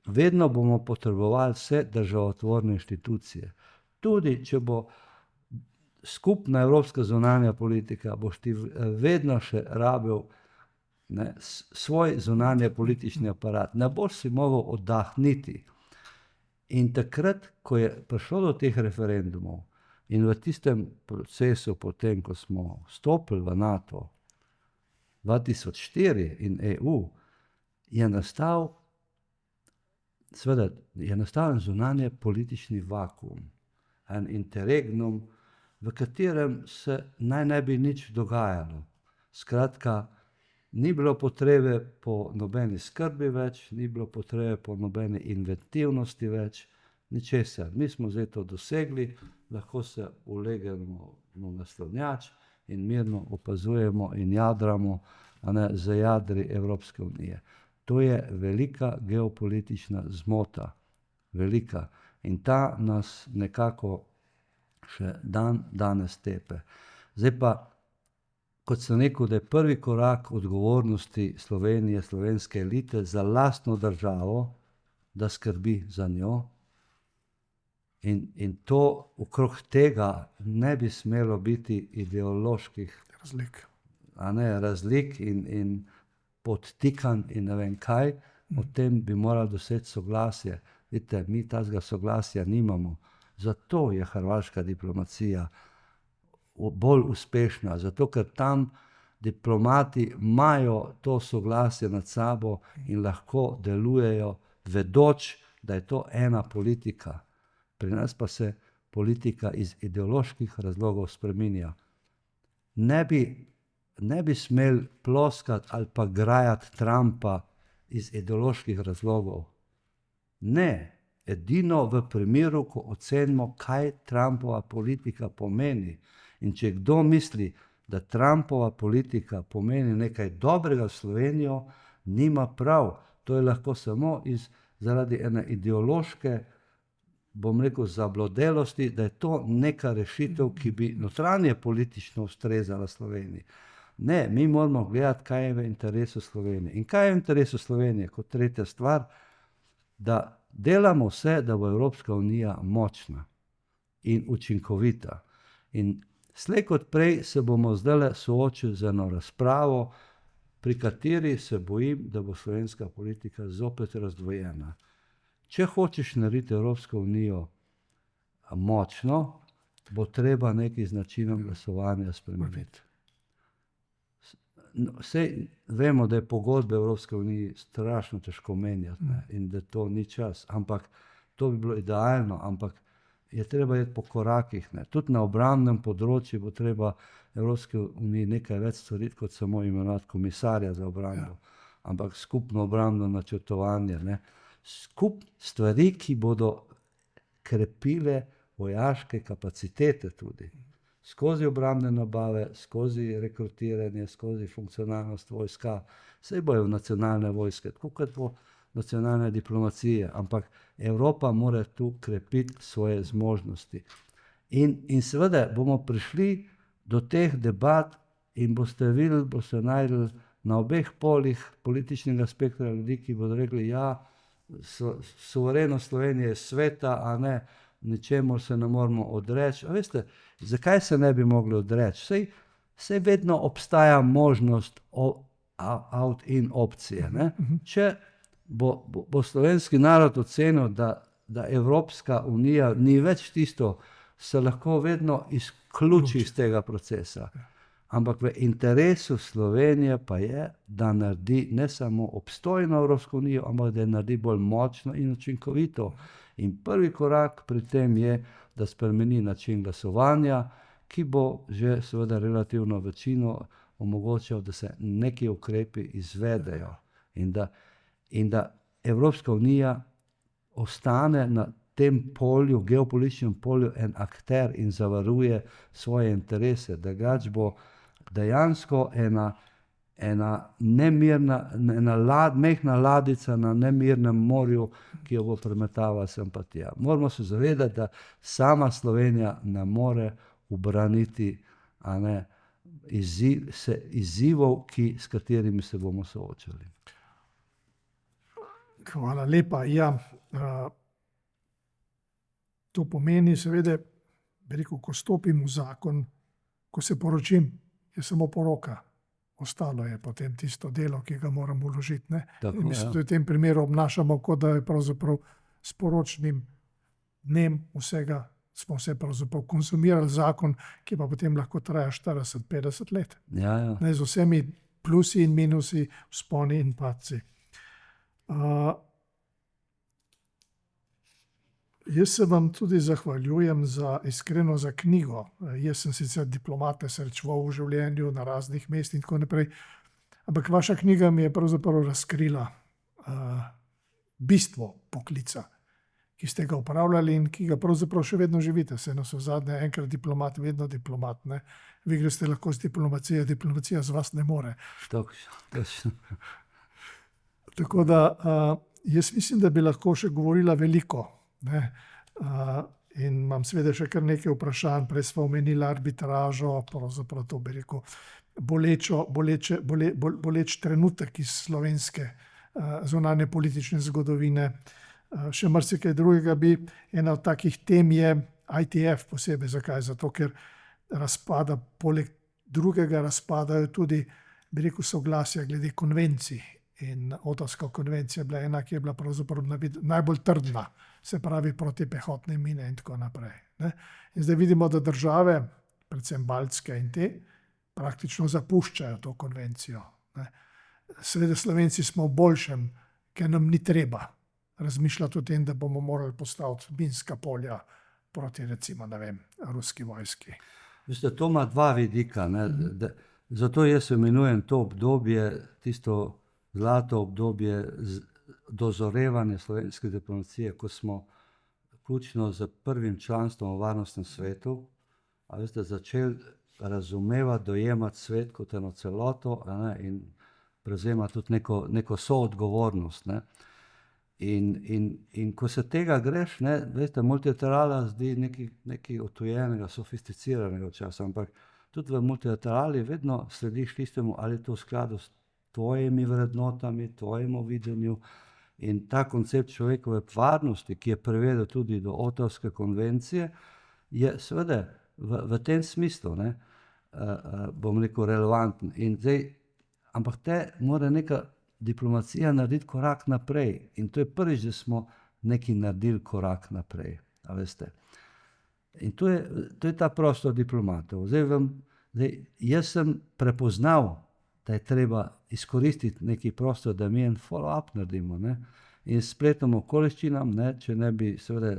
Vedno bomo potrebovali vse državotvorne inštitucije. Tudi če bo skupna evropska zunanja politika, boš ti vedno še rabil, ne, svoj zunanje politični aparat. Ne boš si mogel oddahniti. In takrat, ko je prišlo do teh referendumov in v tistem procesu potem, ko smo vstopili v NATO 2004 in EU, je nastal en zunanje politični vakuum, en interregnum, v katerem se naj ne bi nič dogajalo. Skratka, ni bilo potrebe po nobeni skrbi več, ni bilo potrebe po nobeni inventivnosti več, ničesar. Mi smo zdaj to dosegli, lahko se ulegnemo v naslanjač in mirno opazujemo in jadramo, a ne, za jadri Evropske unije. To je velika geopolitična zmota, velika. In ta nas nekako še danes tepe. Zdaj pa, kot sem rekel, da je prvi korak odgovornosti Slovenije, slovenske elite za lastno državo, da skrbi za njo. In to okrog tega ne bi smelo biti ideoloških razlik in podtikanj in ne vem kaj. O tem bi morali doseči soglasje. Vidite, mi tazga soglasja nimamo. Zato je hrvaška diplomacija bolj uspešna, zato ker tam diplomati imajo to soglasje nad sabo in lahko delujejo, vedoč, da je to ena politika. Pri nas pa se politika iz ideoloških razlogov spreminja. Ne bi smeli ploskati ali pa grajati Trumpa iz ideoloških razlogov. Ne. Edino v primeru, ko ocenimo, kaj Trumpova politika pomeni. In če kdo misli, da Trumpova politika pomeni nekaj dobrega Slovenijo, nima prav. To je lahko samo zaradi ene ideološke, bom rekel, zablodelosti, da je to neka rešitev, ki bi notranje politično ustrezala Sloveniji. Ne, mi moramo gledati, kaj je v interesu Slovenije. In kaj je v interesu Slovenije? Kot tretja stvar, da delamo vse, da bo Evropska unija močna in učinkovita. In Slej kot prej se bomo zdajle soočili z eno razpravo, pri kateri se bojim, da bo slovenska politika zopet razdvojena. Če hočeš narediti Evropsko unijo močno, bo treba nekaj z načinom glasovanja spremeniti. Sej vemo, da je pogodbe Evropske unije strašno težko menjati, ne, in da to ni čas, ampak to bi bilo idealno, ampak je treba iti po korakih, ne. Tudi na obrambnem področju bo treba Evropske unije nekaj več storiti, kot samo imenovati komisarja za obrambo, ampak skupno obrambno načrtovanje, ne. Stvari, ki bodo krepile vojaške kapacitete tudi. Skozi obrambne nabave, skozi rekrutiranje, skozi funkcionalnost vojska, saj bojo nacionalne vojske, tako kot bo nacionalne diplomacije, ampak Evropa mora tu krepiti svoje zmožnosti. In seveda bomo prišli do teh debat in boste videli, boste najdli na obeh polih političnega spektra ljudi, ki bodo rekli, ja, suverenost Slovenije je sveta, a ne, ničemur se ne moramo odreči. A veste, zakaj se ne bi mogli odreči? Sej vedno obstaja možnost out-in opcije, ne? Če bo slovenski narod ocenil, da Evropska unija ni več tisto, se lahko vedno izključi iz tega procesa. Ampak v interesu Slovenije pa je, da naredi ne samo obstojno Evropsko unijo, ampak da je naredi bolj močno in učinkovito. In prvi korak pri tem je, da spremeni način glasovanja, ki bo že seveda relativno večino omogočal, da se neki ukrepi izvedejo in da Evropska unija ostane na tem polju, geopolitičnem polju, en akter in zavaruje svoje interese, da gač bo dejansko ena nemirna, mehna ladica na nemirnem morju, ki jo bo premetavala simpatija. Moramo se zavedati, da sama Slovenija ne more ubraniti, a ne, izzivov, s katerimi se bomo soočali. Hvala lepa. Ja, to pomeni seveda, bi rekel, ko stopim v zakon, ko se poročim, je samo poroka. Ostalo je potem tisto delo, ki ga moram vložiti, ne. Tako, In mislim, da v tem primeru obnašamo, kot da je pravzaprav s poročnim dnem vsega, smo vse pravzaprav konzumirali zakon, ki pa potem lahko traja 40-50 let. Ja. Ne, z vsemi plusi in minusi, vzponi in padci. Jaz se vam tudi zahvaljujem iskreno za knjigo. Jaz sem sicer diplomate srečeval v življenju na raznih mestih in tako naprej, ampak vaša knjiga mi je pravzaprav razkrila bistvo poklica, ki ste ga upravljali in ki ga pravzaprav še vedno živite. Saj navsezadnje enkrat diplomat, vedno diplomat, ne. Vi greste lahko z diplomacijo, diplomacija z vas ne more. Točno. Tako da jaz mislim, da bi lahko še govorila veliko, ne. In imam seveda še kar nekaj vprašanj. Prej sva omenila arbitražo, pravzaprav to bi rekel boleč trenutek iz slovenske zunanje politične zgodovine. Še marsikaj drugega bi. Ena od takih tem je ITF posebej. Zakaj? Zato, ker razpada, poleg drugega razpadajo tudi, bi rekel, soglasja glede konvencij. In Otavska konvencija je bila ena, ki je bila pravzaprav najbolj trdna, se pravi protipehotne mine in tako naprej, ne. In zdaj vidimo, da države, predvsem baltske in te, praktično zapuščajo to konvencijo, ne. Seveda Slovenci smo v boljšem, ker nam ni treba razmišljati o tem, da bomo morali postaviti minska polja proti, recimo, ne vem, ruski vojski. Veste, to ima dva vidika, ne. Zato jaz imenujem to obdobje, tisto zlato obdobje dozorevanja slovenske diplomacije, ko smo vključno z prvim članstvom v Varnostnem svetu, a veste, začeli razumevati, dojemati svet kot eno celoto, a ne, in prevzemati tudi neko soodgovornost, ne. In ko se tega greš, ne, veste, multilaterala zdi nekaj odtujenega, sofisticiranega včasih, ampak tudi v multilaterali vedno slediš tistemu, ali je to v skladu s tvojimi vrednotami, tvojemu videnju. In ta koncept človekove varnosti, ki je privedel tudi do Otavske konvencije, je seveda v tem smislu, ne, bom rekel, relevanten. Ampak te mora neka diplomacija narediti korak naprej. In to je prvič, da smo nekaj naredili korak naprej. A veste. In to je ta prostor diplomatov. Jaz sem prepoznal, da je treba izkoristiti neki prostor, da mi en follow-up naredimo. Ne? In s spletom okoliščinam, ne, če ne bi seveda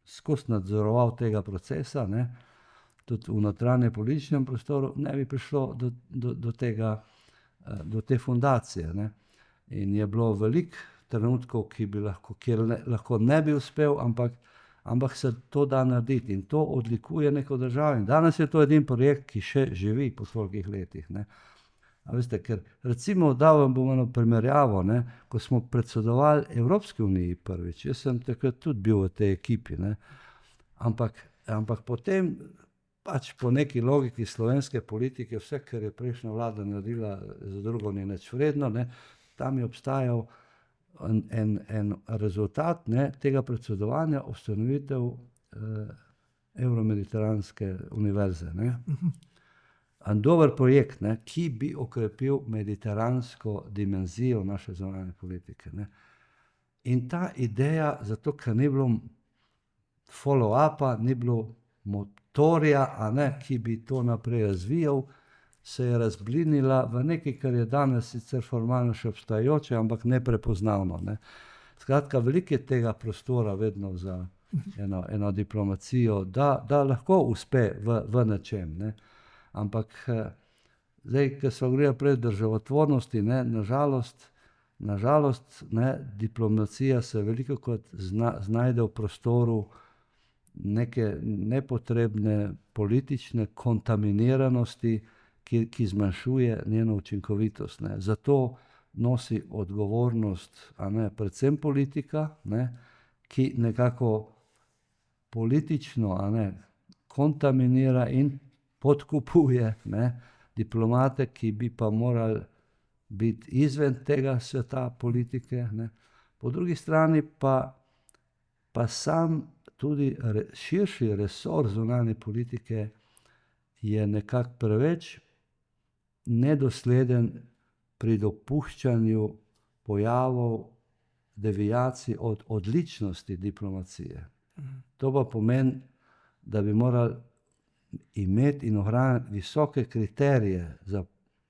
skozi nadzoroval tega procesa, ne, tudi v notranjem političnem prostoru, ne bi prišlo do te fundacije. Ne. In je bilo veliko trenutkov, kjer lahko ne bi uspel, ampak se to da narediti in to odlikuje neko državo. In danes je to edini projekt, ki še živi po tolikih letih. Ne. A veste, ker recimo dal vam bom eno primerjavo, ne, ko smo predsedovali Evropski uniji prvič, jaz sem takrat tudi bil v tej ekipi, ne, ampak potem pač po neki logiki slovenske politike, vse, kar je prejšnja vlada naredila, za drugo ni nič vredno, ne, tam je obstajal en rezultat, ne, tega predsedovanja, ustanovitev Evromediteranske univerze. Ne. En dober projekt, ne, ki bi okrepil mediteransko dimenzijo naše zunanje politike. Ne. In ta ideja, zato ker ni bilo follow-upa, ni bilo motorja, ki bi to naprej razvijal, se je razblinila v nekaj, kar je danes sicer formalno še obstajajoče, ampak neprepoznavno. Ne. Skratka, veliko je tega prostora vedno za eno diplomacijo, da lahko uspe v nečem. Ne. Ampak zdaj, ko smo govorili prej o državotvornosti, ne, nažalost, ne, diplomacija se velikokrat znajde v prostoru neke nepotrebne politične kontaminiranosti, ki zmanjšuje njeno učinkovitost. Ne. Zato nosi odgovornost, predvsem politika, ne, ki nekako politično kontaminira in podkupuje, ne, diplomate, ki bi pa morali biti izven tega sveta politike. Ne. Po drugi strani pa sam tudi širši resor zunanje politike je nekako preveč nedosleden pri dopuščanju pojavov, deviacij od odličnosti diplomacije. To pa pomeni, da bi morali imeti in ohranjati visoke kriterije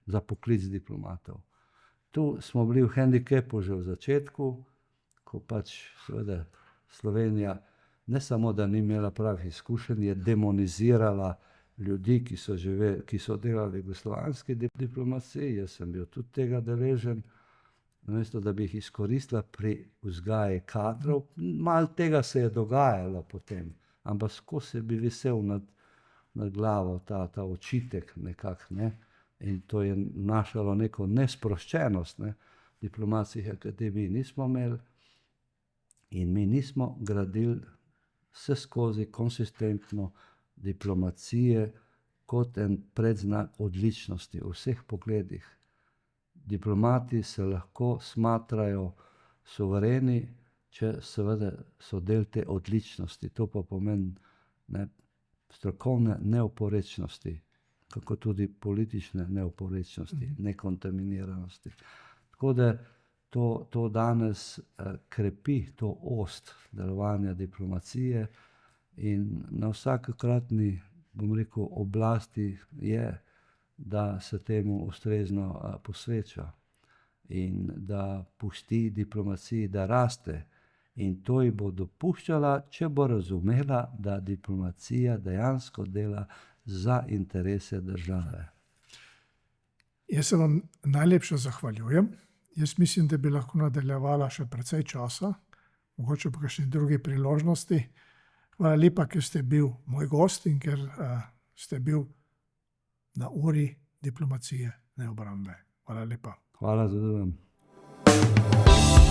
za poklic diplomatov. Tu smo bili v hendikepu že v začetku, ko pač seveda Slovenija ne samo, da ni imela pravih izkušenj, je demonizirala ljudi, ki so delali v jugoslovanski diplomaciji, jaz sem bil tudi tega deležen, namesto da bi jih izkoristila pri vzgaji kadrov. Malo tega se je dogajalo potem, ampak skozi bi visel nad glavo ta očitek nekako, ne. In to je vnašalo neko nesproščenost, ne. Diplomatskih akademij nismo imeli in mi nismo gradili vseskozi konsistentno diplomacije kot en predznak odličnosti v vseh pogledih. Diplomati se lahko smatrajo suvereni, če seveda so del te odličnosti. To pa pomeni strokovne neoporečnosti, kako tudi politične neoporečnosti, nekontaminiranosti. Tako da to danes krepi to ost delovanja diplomacije in na vsakokratni, bom rekel, oblasti je, da se temu ustrezno posveča in da pusti diplomaciji, da raste. In to ji bo dopuščala, če bo razumela, da diplomacija dejansko dela za interese države. Jaz se vam najlepše zahvaljujem. Jaz mislim, da bi lahko nadaljevala še precej časa, mogoče po kakšni drugi priložnosti. Hvala lepa, ker ste bil moj gost in ker ste bil na uri diplomacije, ne obrambe. Hvala lepa. Hvala za to.